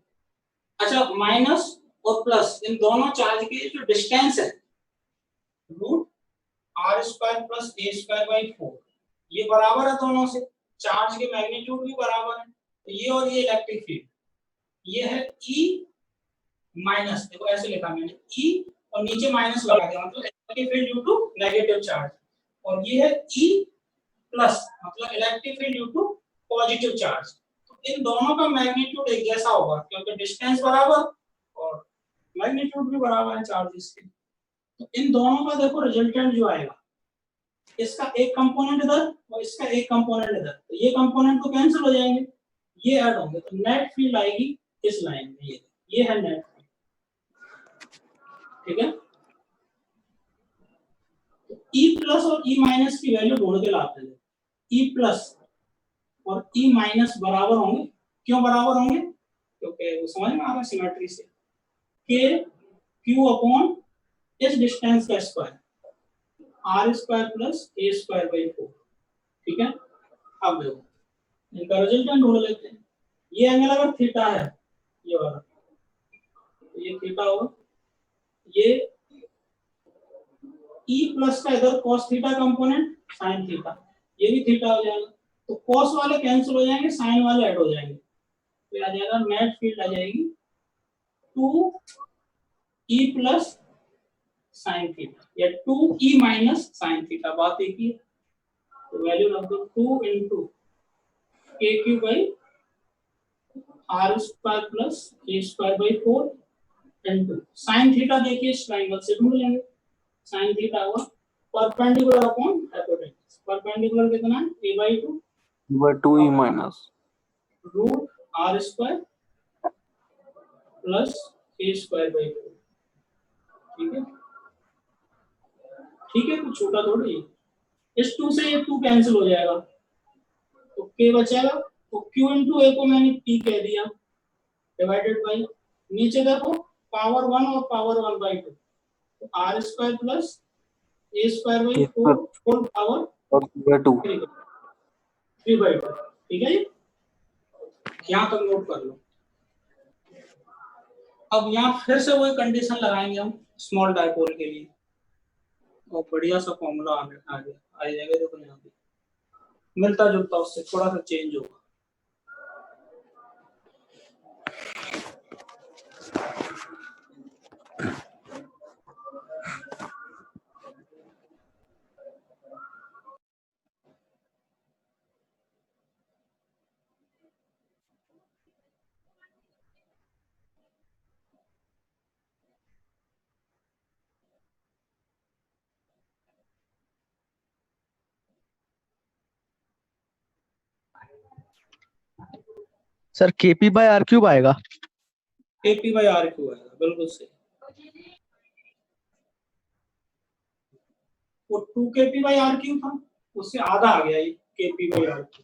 अच्छा माइनस और प्लस इन दोनों चार्ज की जो डिस्टेंस है √2 R square plus A square by 4, ये बराबर है दोनों से, चार्ज के मैग्नीट्यूड भी बराबर है, तो ये और ये इलेक्ट्रिक फील्ड, ये है ई माइनस, देखो ऐसे लिखा मैंने ई और नीचे माइनस लगा दिया, मतलब electric field due to negative charge, और ये है ई प्लस मतलब electric field due to positive charge. तो इन दोनों का मैग्नीट्यूड एक जैसा होगा क्योंकि डिस्टेंस बराबर और मैग्नीट्यूड भी बराबर है चार्जेस के। तो इन दोनों का देखो रिजल्टेंट जो आएगा, इसका एक कंपोनेंट इधर और इसका एक कंपोनेंट इधर, तो ये कंपोनेंट तो कैंसिल हो जाएंगे, ये ऐड होंगे, तो नेट फील्ड आएगी इस लाइन में, ये है नेट फील्ड, ठीक है। E प्लस और E माइनस की वैल्यू ढूंढ के लाते हैं, E प्लस और E माइनस बराबर होंगे, क्यों बराबर होंगे, क्योंकि वो समझ में आ रहा है सिमेट्री से, K Q अपॉन इस डिस्टेंस का square, R square plus A square by 4, ठीक है। अब देखो इनका रिजल्टेंट ढूंढ लेते हैं, ये एंगल अगर थीटा है, ये वाला, तो ये थीटा होगा, ये E प्लस का इधर cos theta component sin theta, ये भी थीटा हो जाएगा, तो cos वाले कैंसिल हो जाएंगे, sin वाले ऐड हो जाएंगे, तो आ जाएगा नेट फील्ड आ जाएगी 2E प्लस sin थीटा या 2E माइनस sin थीटा, बात एक ही है। तो वैल्यू रख दो 2 into KQ by R square plus A square by 4 into sin theta, देखिए इस ट्रायंगल से ढूंढ लेंगे, sin थीटा हुआ परपेंडिकुलर अपॉन हाइपोटेन्यूज, परपेंडिकुलर कितना है a by 2 by 2e minus root r square plus a square by 4, ठीक है, ठीक है, कुछ छोटा थोड़ी है, इस 2 से ये 2 कैंसिल हो जाएगा, तो k बचेगा, तो q into a को मैंने p कह दिया डिवाइडेड बाई, नीचे देखो पावर 1 और पावर 1 बाई 2, तो r square plus a square by 4 whole power और by 2 3 बाई 2, ठीक है, यहाँ तक नोट कर लो। अब यहाँ फिर से वही कंडीशन लगाएंगे हम स्मॉल डायपोल के लिए, और बढ़िया सा फॉर्मूला आ जाएगा, देखो यहाँ पे मिलता जुलता, उससे थोड़ा सा चेंज होगा। Sir KP by R cube आएगा, KP बाई R क्यू आएगा, बिल्कुल सही, वो 2 KP बाई R क्यू था, उससे आधा आ गया ये KP बाई R क्यू,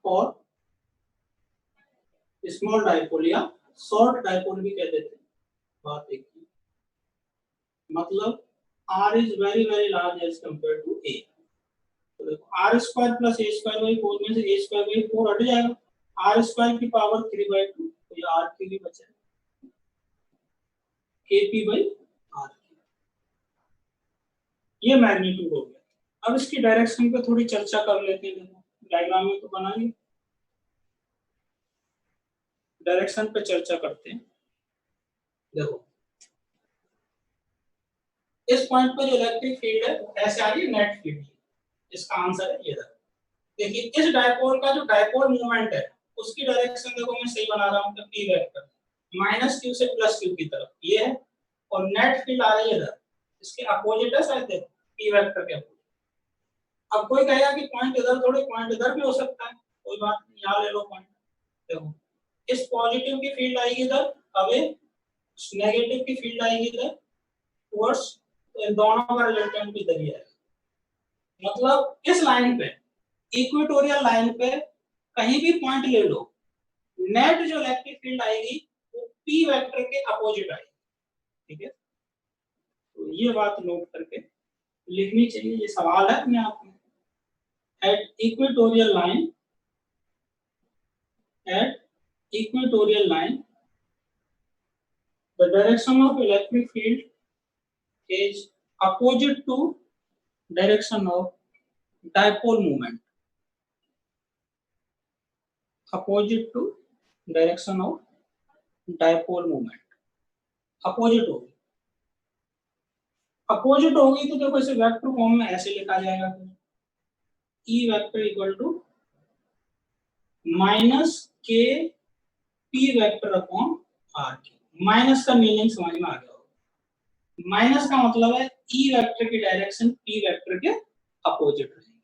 और स्मॉल डायपोल या शॉर्ट डायपोल भी कह देते हैं, बात एक ही, मतलब R is very very large as compare to A, तो देखो R square plus A square by 4 में से A स्क्वायर बाई 4 हट जाएगा, R स्क्वायर की पावर 3 बाई 2, तो ये R क्यूब ही बचा, KP बाई R, ये मैग्नीट्यूड हो गया। अब इसकी डायरेक्शन पे थोड़ी चर्चा कर लेते हैं, देखो डायग्राम में तो बनाएंगे, डायरेक्शन पे चर्चा करते हैं। देखो इस पॉइंट पर जो इलेक्ट्रिक फील्ड है ऐसे आ रही है नेट फील्ड, इसका आंसर है ये। देखिए इस डायपोल का जो डायपोल मूवमेंट है उसकी डायरेक्शन देखो मैं सही बना रहा हूँ, p वेक्टर माइनस q से प्लस q की तरफ ये है, और नेट फील्ड आ रही है इधर, इसके अपोजिट है शायद, देखो p वेक्टर के अपोजिट। अब कोई कहेगा कि पॉइंट इधर थोड़े, पॉइंट इधर भी हो सकता है, कोई बात नहीं, यहाँ ले लो पॉइंट। देखो इस पॉजिटिव की फील्ड आएगी इधर अवे, नेगेटिव की फील्ड आएगी इधर टुवर्ड्स, तो इन दोनों का रिजल्टेंट भी इधर ही आएगा। मतलब इस लाइन पे, इक्वेटोरियल लाइन पे कहीं भी पॉइंट ले लो, नेट जो इलेक्ट्रिक फील्ड आएगी वो p वेक्टर के अपोजिट आएगी, ठीक है। तो ये बात नोट करके लिखनी चाहिए, ये सवाल है अपने आप में। At equatorial line the direction of electric field is opposite to direction of dipole moment. Opposite to direction of dipole moment. Opposite होगी, अपोजिट होगी तो देखो इसे वेक्टर फॉर्म में ऐसे लिखा जाएगा, E vector equal to minus K P vector upon R के। माइनस का मीनिंग समझ में आ गया होगा। माइनस का मतलब है E वेक्टर की डायरेक्शन P वेक्टर के अपोजिट रहेगी।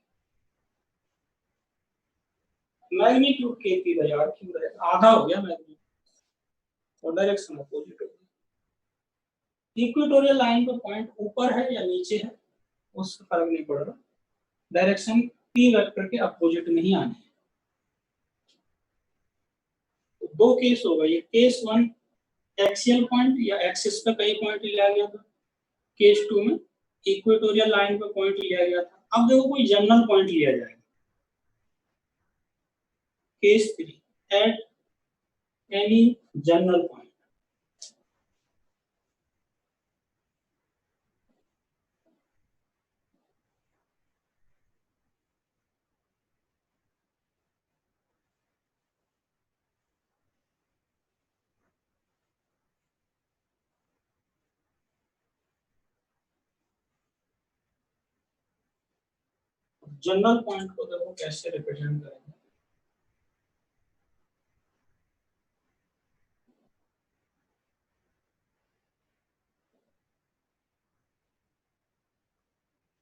मैग्नीट्यूड के पी बाई आर क्यों रहे, आधा हो गया मैग्नीट्यूड और डायरेक्शन अपोजिट होगी। इक्वेटोरियल लाइन पे पॉइंट ऊपर है या नीचे है उससे फर्क नहीं पड़ रहा, डायरेक्शन P वेक्टर के अपोजिट में ही आने हैं। तो दो केस होगा, ये केस 1 एक्सियल पॉइंट या एक्सिस पे कई पॉइंट लिया गया था, केस 2 में इक्वेटोरियल लाइन पे पॉइंट लिया गया था। अब देखो कोई जनरल पॉइंट लिया जाएगा, case 3 at any general point. General point को देखो कैसे रिप्रेजेंट करेंगे।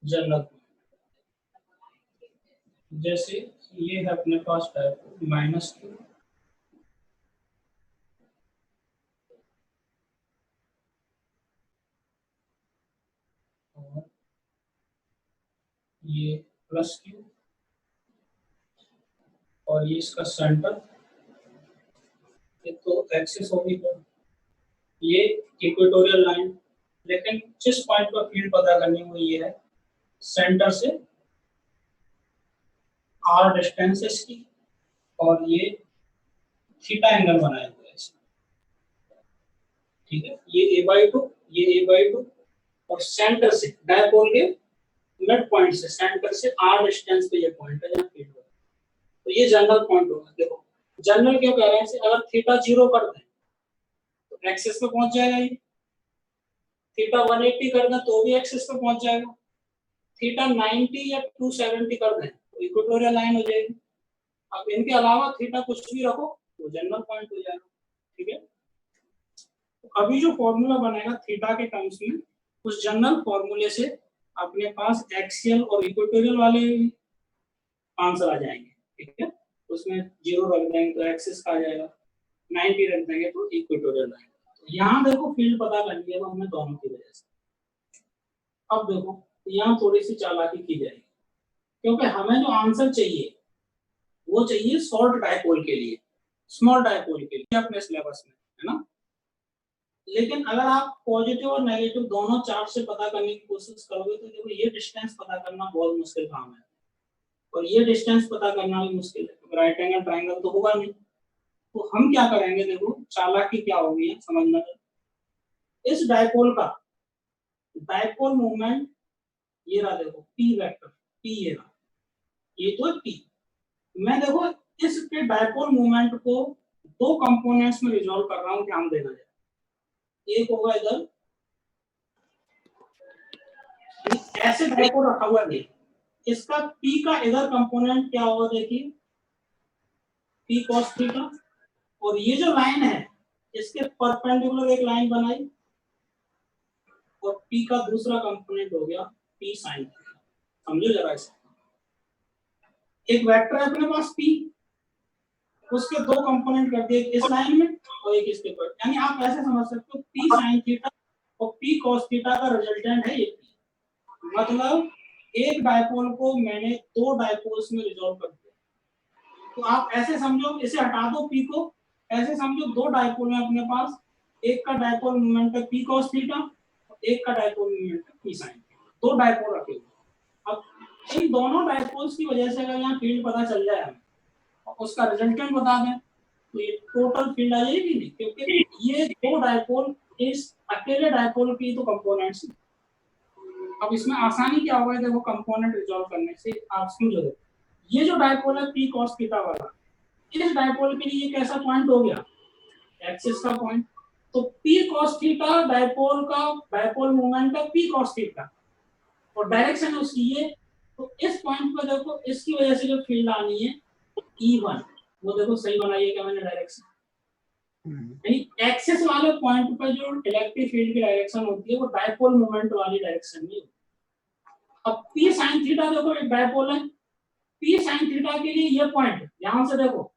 जनरल जैसे ये है अपने पास टाइप माइनस क्यू, और ये प्लस क्यू, और ये इसका सेंटर, ये तो एक्सिस होगी, तो ये इक्वेटोरियल लाइन। लेकिन जिस पॉइंट पर फील्ड पता करनी वो ये है, सेंटर से आर डिस्टेंस इसकी, और ये थीटा एंगल बनाया हुआ है इसका, ठीक है। ये a/2, ये a/2, और सेंटर से डायपोल के मिड पॉइंट से सेंटर से आर डिस्टेंस पे ये पॉइंट है जहां फील्ड होगा। तो ये जनरल पॉइंट होगा। देखो जनरल क्यों कह रहे हैं इसे, अगर थीटा 0 कर दें तो एक्सिस पे पहुंच जाएगा, ये थीटा 180 कर दें तो भी एक्सिस पे पहुंच जाएगा, थीटा 90 या 270 कर दें तो इक्वेटोरियल लाइन हो जाएगी। अब इनके अलावा थीटा कुछ भी रखो तो जनरल पॉइंट हो जाएगा, ठीक है। तो अभी जो फॉर्मूला बनेगा थीटा के टर्म्स में, उस जनरल फॉर्मूले से अपने पास एक्सियल और इक्वेटोरियल वाले आंसर आ जाएंगे, ठीक है। उसमें 0 रख देंगे तो एक्सिस का आ जाएगा, 90 रख देंगे तो इक्वेटोरियल लाइन। तो यहाँ देखो फील्ड पता करनी है हमें दोनों की वजह से। अब देखो यहाँ थोड़ी सी चालाकी की जाएगी, क्योंकि हमें जो आंसर चाहिए वो चाहिए शॉर्ट डायपोल के लिए, स्मॉल डायपोल के लिए अपने सिलेबस में, है ना। लेकिन अगर आप पॉजिटिव और नेगेटिव दोनों चार्ज से पता करने की कोशिश करोगे तो देखो ये डिस्टेंस पता करना बहुत मुश्किल काम है, और ये डिस्टेंस पता करना भी मुश्किल है, तो राइट एंगल ट्रायंगल तो होगा नहीं। तो हम क्या करेंगे, देखो चालाकी क्या होगी समझना। इस डायपोल का डायपोल मूवमेंट ये रहा, देखो पी वेक्टर, पी ये रहा, ये तो है पी। मैं देखो इसके डायपोल मूवमेंट को दो कंपोनेंट्स में रिजॉल्व कर रहा हूं, ध्यान देना है। एक होगा इधर ऐसे डायपोल रखा हुआ है, इसका P का इधर कंपोनेंट क्या होगा देखिए, P cos थीटा, और ये जो लाइन है इसके परपेंडिकुलर एक लाइन बनाई, और P का दूसरा कंपोनेंट हो गया P sin थीटा। समझो जरा इसे, एक वेक्टर है अपने पास P, उसके दो कंपोनेंट कर दिए, इस लाइन में और एक इसके पर। यानी आप ऐसे समझ सकते हो P sin थीटा और P cos थीटा का रिजल्टेंट है ये P। मतलब एक डायपोल को मैंने दो डायपोल्स में रिजॉल्व कर दिया। तो आप ऐसे समझो, इसे हटा दो P को, ऐसे समझो दो डायपोल है अपने पास, एक का डायपोल मोमेंट है P cos थीटा और एक का डायपोल मोमेंट है P sin थीटा। दो डायपोल रखे हुए। अब इन दोनों डायपोल्स की वजह से अगर यहाँ फील्ड पता चल जाए हमें और उसका रिजल्टेंट बता दें तो ये टोटल फील्ड आ जाएगी नहीं, क्योंकि ये दो डायपोल इस अकेले डायपोल की तो कंपोनेंट्स। अब इसमें आसानी क्या होगा, देखो कंपोनेंट रिजॉल्व करने से आप समझोगे। ये जो डायपोल है पी कॉस थीटा वाला, इस डायपोल के लिए ये कैसा पॉइंट हो गया, एक्सिस का पॉइंट। तो पी कॉस थीटा डायपोल का, डायपोल मोमेंट का पी कॉस थीटा, और डायरेक्शन है उसकी ये। तो इस पॉइंट पर देखो, इसकी वजह से जो फील्ड आनी है E1, वो देखो सही बनाइए क्या मैंने डायरेक्शन, यानी एक्सिस वाले पॉइंट पर जो इलेक्ट्रिक फील्ड की डायरेक्शन होती है वो डायपोल मोमेंट वाली डायरेक्शन में। अब P sin थीटा देखो एक डायपोल है, P sin थीटा के लिए ये पॉइंट यहां से देखो,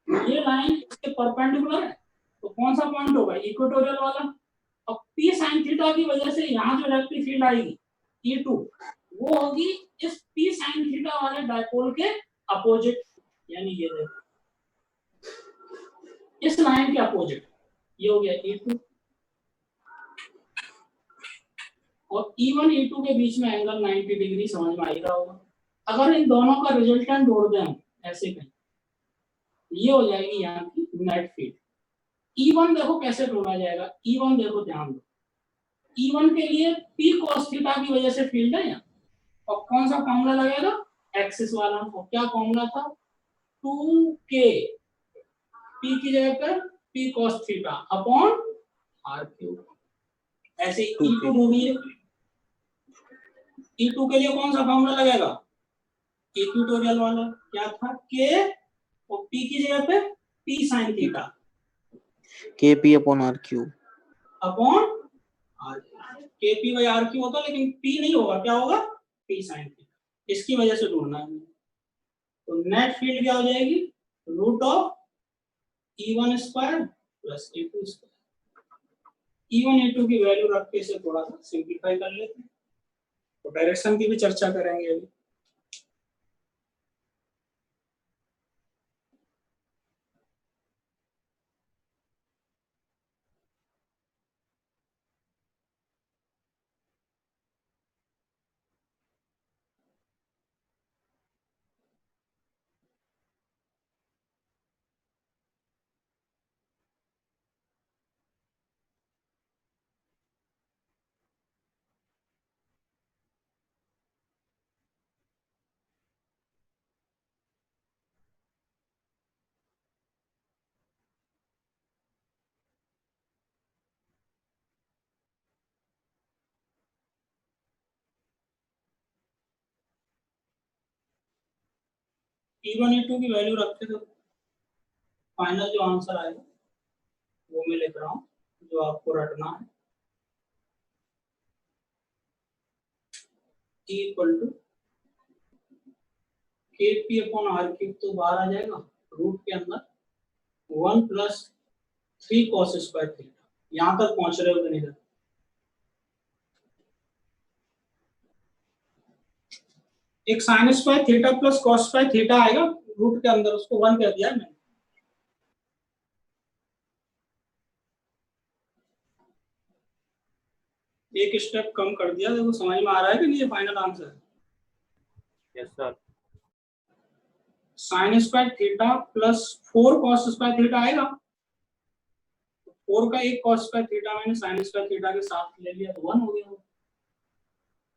ये लाइन इसके परपेंडिकुलर है, तो कौन सा पॉइंट होगा, इक्वेटोरियल वाला। अब P sin थीटा की वजह से यहाँ जो इलेक्ट्रिक फील्ड आएगी E2, वो होगी इस P sin थीटा वाले डायपोल के अपोजिट, यानी ये देखो इस लाइन के अपोजिट, ये हो गया E2, और E1 E2 के बीच में एंगल 90 डिग्री समझ में आ ही रहा होगा। अगर इन दोनों का रिजल्टेंट जोड़ दें ऐसे कहीं, ये हो जाएगी यहाँ की नेट फील्ड। E1 देखो कैसे ढूंढा जाएगा, E1 देखो ध्यान दो, E1 के लिए P cos थीटा की वजह से फील्ड है यहाँ, और कौन सा फॉर्मूला लगेगा, एक्सिस वाला। और क्या फॉर्मूला था, 2K P की जगह पर P cos theta upon R3। ऐसे E2 ढूंढिए, E2 के लिए कौन सा फॉर्मूला लगेगा, इक्वेटोरियल वाला, क्या था K, और P की जगह पे P sin theta KP upon RQ upon R। KP by RQ होता, लेकिन P नहीं होगा, क्या होगा, P sin थीटा। इसकी वजह से ढूंढना है। तो नेट फील्ड क्या हो जाएगी, root of E1 square plus E2 square. E1 E2 की वैल्यू रख के इसे थोड़ा सा सिंप्लीफाई कर लेते हैं, तो डायरेक्शन की भी चर्चा करेंगे अभी। E1 E2 की वैल्यू रखते तो फाइनल जो आंसर आएगा वो मैं लिख रहा हूँ, जो आपको रटना है। E equal to KP upon R3 तो बाहर आ जाएगा, रूट के अंदर 1 प्लस 3 cos स्क्वायर थीटा। यहाँ तक पहुंच रहे हो कि नहीं, एक sine square theta plus cos square theta आएगा रूट के अंदर, उसको 1 कर दिया मैंने। एक स्टेप कम कर दिया, देखो समझ में आ रहा है कि नहीं, ये final answer. Yes sir. Sine square theta plus 4 cos square theta आएगा, 4 का एक cos स्क्वायर थीटा मैंने साइन स्क्वायर थीटा के साथ ले लिया, तो 1 हो गया।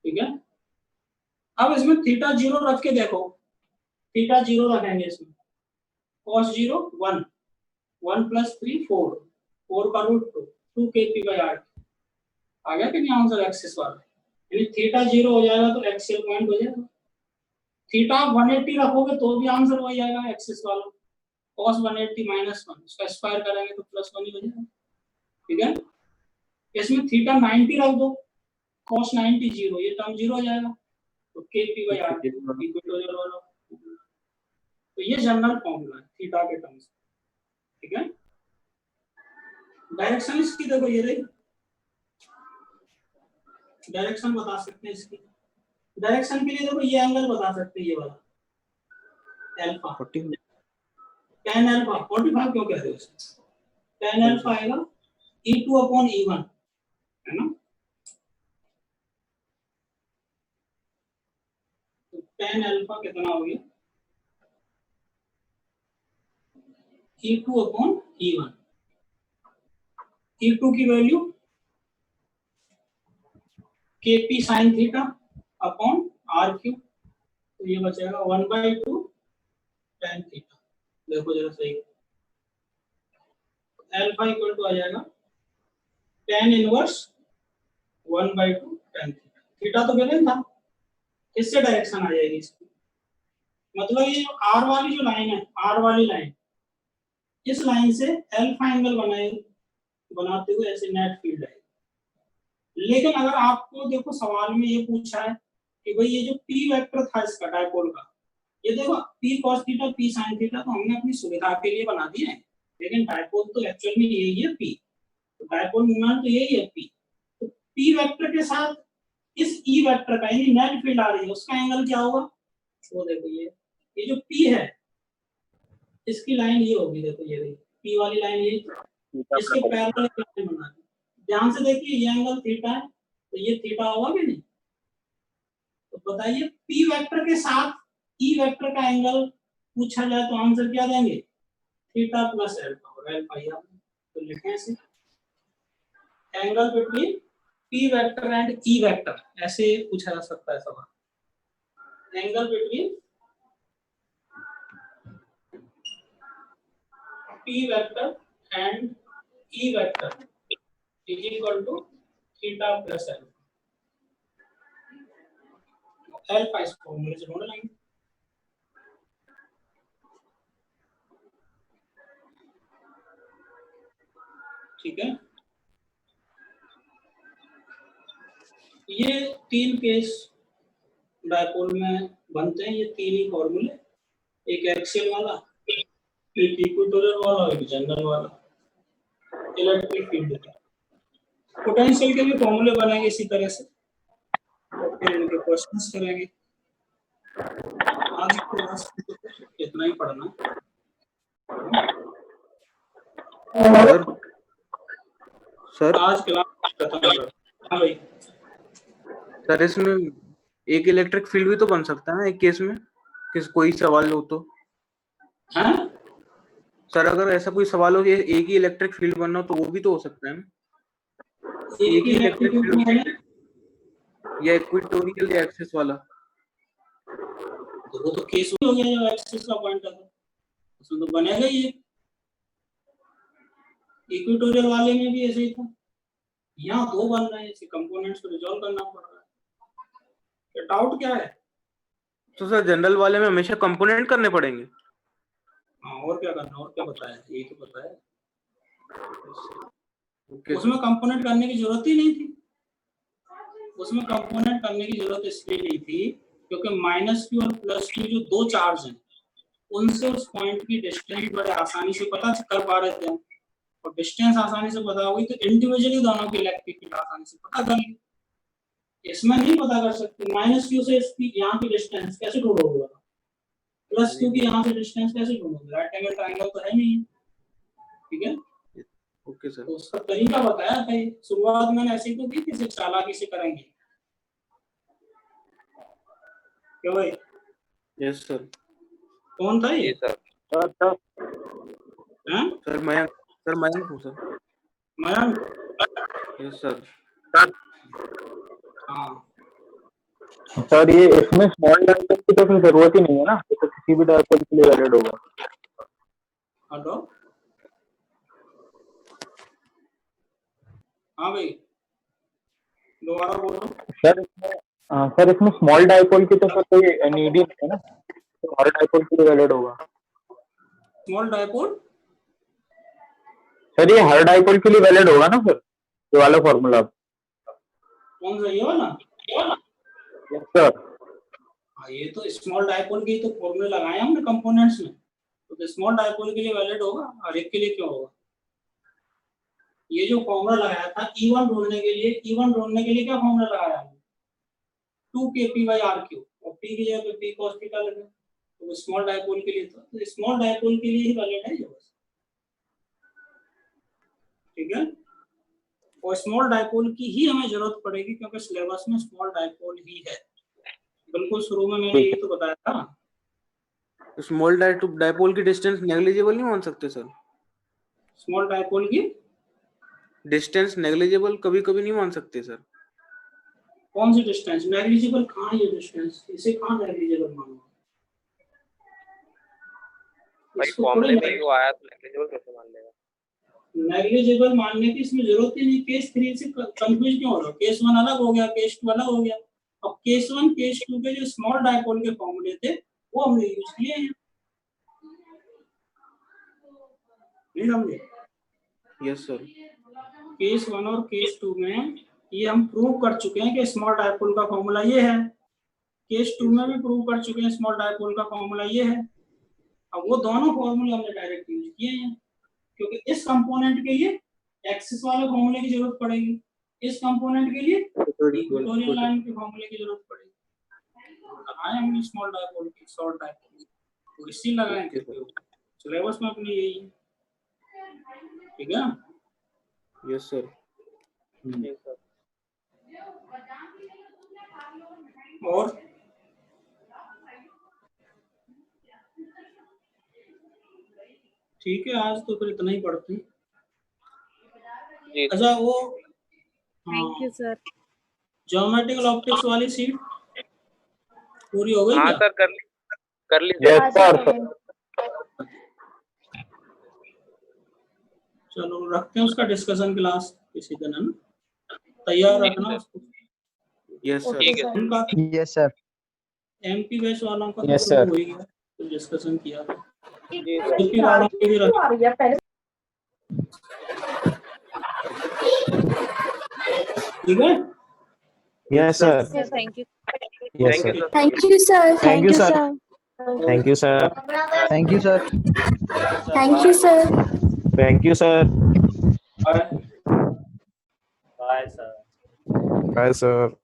ठीक है, अब इसमें थीटा 0 रख के देखो, थीटा 0 रखेंगे इसमें, cos 0 1, 1 प्लस 3 4, 4 का रूट 2 KP बाई R आ गया कि नहीं आंसर एक्सिस वाला। यानी थीटा 0 हो जाएगा तो एक्सियल पॉइंट हो जाएगा। थीटा 180 रखोगे तो भी आंसर वही आएगा एक्सिस वाला, cos 180 माइनस 1, इसका स्क्वायर करेंगे तो प्लस 1 ही हो जाएगा। ठीक है, इसमें थीटा 90 रख दो, cos 90 0, ये टर्म 0 हो जाएगा, तो KP बाई R इक्वेटोरियल वाला। तो ये जनरल फॉर्मूला है थीटा के टर्म्स। ठीक है, डायरेक्शन इसकी देखो ये रही, डायरेक्शन बता सकते हैं इसकी। डायरेक्शन के लिए देखो ये एंगल बता सकते हैं, ये वाला अल्फा, 40 tan अल्फा 45 क्यों कह रहे हो इसे, tan अल्फा आएगा E2 अपॉन E1, है ना। तो tan अल्फा कितना हो गया, E2 अपॉन E1। E2 की value KP sin theta upon RQ, तो ये बचेगा 1/2 tan थीटा। देखो जरा सही, अल्फा इक्वल टू आ जाएगा tan inverse 1/2 tan theta. Theta तो गिवन था, किससे डायरेक्शन आ जाएगी इसकी, मतलब ये जो R वाली जो लाइन है, R वाली लाइन, इस लाइन से अल्फा एंगल बनाते हुए ऐसे नेट फील्ड है। लेकिन अगर आपको देखो सवाल में ये पूछा है कि भाई ये जो P वेक्टर था इसका डायपोल का, ये देखो P cos theta P sin theta तो हमने अपनी सुविधा के लिए बना दिए हैं, लेकिन डायपोल तो एक्चुअल में यही है P, तो डायपोल मोमेंट तो यही है P। तो P वेक्टर के साथ इस E वेक्टर का यानी नेट फील्ड आ रही है, उसका एंगल क्या होगा, वो देखो ये जो P है इसकी लाइन ये होगी, देखो ये देखिए P वाली लाइन ये, इसके पैरेलल लाइन बना दी। ध्यान से देखिए ये एंगल थीटा है, तो ये थीटा होगा कि नहीं, तो बताइए P वेक्टर के साथ E वेक्टर का एंगल पूछा जाए तो आंसर क्या देंगे, थीटा प्लस अल्फा, और अल्फा ही तो लिखें ऐसे, angle between P vector and E vector, ऐसे पूछा जा सकता है सवाल, angle between P vector and E vector is equal to theta plus alpha। Alpha इस फॉर्मूले से ढूंढ लेंगे, ठीक है। ये तीन केस डायपोल में बनते हैं, ये तीन ही फॉर्मूले, एक एक्सियल वाला, एक इक्वेटोरियल वाला, एक जनरल वाला। इलेक्ट्रिक फील्ड का पोटेंशियल के भी फॉर्मूले बनेंगे इसी तरह से, और फिर इनके क्वेश्चंस करेंगे। आज की क्लास इतना ही पढ़ना। सर आज क्लास खत्म कर। हाँ भाई सर, इसमें एक इलेक्ट्रिक फील्ड भी तो बन सकता है ना एक केस में, कोई सवाल हो तो। हाँ सर अगर ऐसा कोई सवाल हो कि एक ही इलेक्ट्रिक फील्ड बनना हो तो वो भी तो हो सकता है ना, एक ही इलेक्ट्रिक फील्ड या इक्वेटोरियल या एक्सिस वाला, तो वो तो केस हो गया जो एक्सिस का पॉइंट है, उसमें तो बनेगा ही। इक्वेटोरियल वाले में भी ऐसे ही था, यहाँ दो बन रहे हैं, इसे कंपोनेंट्स को रिजॉल्व करना पड़ रहा है। डाउट क्या है? तो सर जनरल वाले में हमेशा कंपोनेंट करने पड़ेंगे। हाँ और क्या करना, और क्या बताया, यही तो बताया। उसमें कंपोनेंट करने की जरूरत ही नहीं थी, उसमें कंपोनेंट करने की जरूरत इसलिए नहीं थी क्योंकि -q और +q जो दो चार्ज हैं उनसे उस पॉइंट की डिस्टेंस बड़े आसानी से पता कर पा रहे थे हम, और डिस्टेंस आसानी से पता होगी तो इंडिविजुअली दोनों की इलेक्ट्रिक फील्ड आसानी से पता कर ली। इसमें नहीं पता कर सकते, -q से इसकी यहाँ की डिस्टेंस कैसे ढूंढोगे, +q की यहाँ से डिस्टेंस कैसे ढूंढोगे, राइट एंगल ट्रायंगल तो है नहीं, ठीक है। ओके सर, तो उसका तरीका बताया था, शुरुआत मैंने ऐसी तो की थी, चालाकी से करेंगे क्यों भाई? Yes sir. कौन था ये? सर मयंक हूँ सर। मयंक? Yes sir. हाँ सर ये इसमें स्मॉल डायपोल की तो फिर जरूरत ही नहीं है ना, तो किसी भी डायपोल के लिए वैलिड होगा। हेलो हाँ भाई दोबारा बोलो। सर इसमें स्मॉल डायपोल की तो सर कोई नीड ही नहीं है ना, तो हर डायपोल के लिए वैलिड होगा। स्मॉल डायपोल सर ये हर डायपोल के लिए वैलिड होगा ना सर, ये वाला फॉर्मूला। कौन सा, ये वाला? Yes sir. हाँ ये तो स्मॉल डायपोल के तो फॉर्मूले लगाए हमने कंपोनेंट्स में, तो स्मॉल डायपोल के लिए वैलिड होगा, और एक के लिए क्यों होगा? ये जो फॉर्मूला लगाया था E1 ढूंढने के लिए, E1 ढूंढने के लिए क्या फॉर्मूला लगाया हमने, 2kp/rq, और p की जगह पे p cos थीटा लगे, तो स्मॉल डायपोल के लिए तो स्मॉल डायपोल के लिए ही वैलिड है ये बस, ठीक है। और स्मॉल डायपोल की ही हमें जरूरत पड़ेगी क्योंकि सिलेबस में स्मॉल डायपोल ही है, बिल्कुल शुरू में मैंने यही तो बताया था। स्मॉल डायपोल की डिस्टेंस नेग्लिजिबल नहीं मान सकते सर? स्मॉल डायपोल की डिस्टेंस नेग्लिजिबल कभी कभी नहीं मान सकते सर। कौन सी डिस्टेंस नेग्लिजिबल? कहाँ ये डिस्टेंस? इसे कहाँ नेग्लिजिबल मानो? भाई इसको फॉर्मूले थोड़ी में ही वो आया तो नेग्लिजिबल कैसे मान लेगा? नेग्लिजिबल मानने की इसमें जरूरत ही नहीं। केस 3 से कंफ्यूज क्यों हो रहे हो? केस 1 अलग हो गया, केस 2 अलग हो गया। अब केस 1 केस 2 के जो स्मॉल डायपोल के फॉर्मूले थे वो हमने यूज किए हैं। नहीं समझे? Yes sir. केस 1 और केस 2 में ये हम प्रूव कर चुके हैं कि स्मॉल डायपोल का फॉर्मूला ये है। केस 2 में भी प्रूव कर चुके हैं स्मॉल डायपोल का फॉर्मूला ये है। अब वो दोनों फॉर्मूले हमने डायरेक्ट यूज किए हैं, क्योंकि इस कंपोनेंट के लिए एक्सिस वाले फॉर्मूले की जरूरत पड़ेगी, इस कंपोनेंट के लिए इक्वेटोरियल लाइन के फॉर्मूले की जरूरत पड़ेगी। लगाए हमने स्मॉल डायपोल की, शॉर्ट डायपोल तो इसी लगाए थे। सिलेबस में अपनी यही है, ठीक है। Yes sir. और ठीक है, आज तो फिर इतना ही पढ़ते हैं। जी अच्छा वो thank you sir. Geometrical optics वाली सीट पूरी हो गई हाँ क्या? सर कर ली यस सर। चलो रखते हैं उसका डिस्कशन क्लास किसी दिन, है ना? तैयार रखना उसको। Yes sir. ठीक है। उनका यस सर। एमपी बैच वालों का Yes, तो sir. हो ही गया, तो डिस्कशन किया था। जी सर। यूपी वालों के भी रख, ठीक है। Yes sir. Thank you. Yes thank sir. You sir. Thank you sir. Thank you sir. Thank you sir. Thank you sir. Thank you sir. Bye. Bye sir.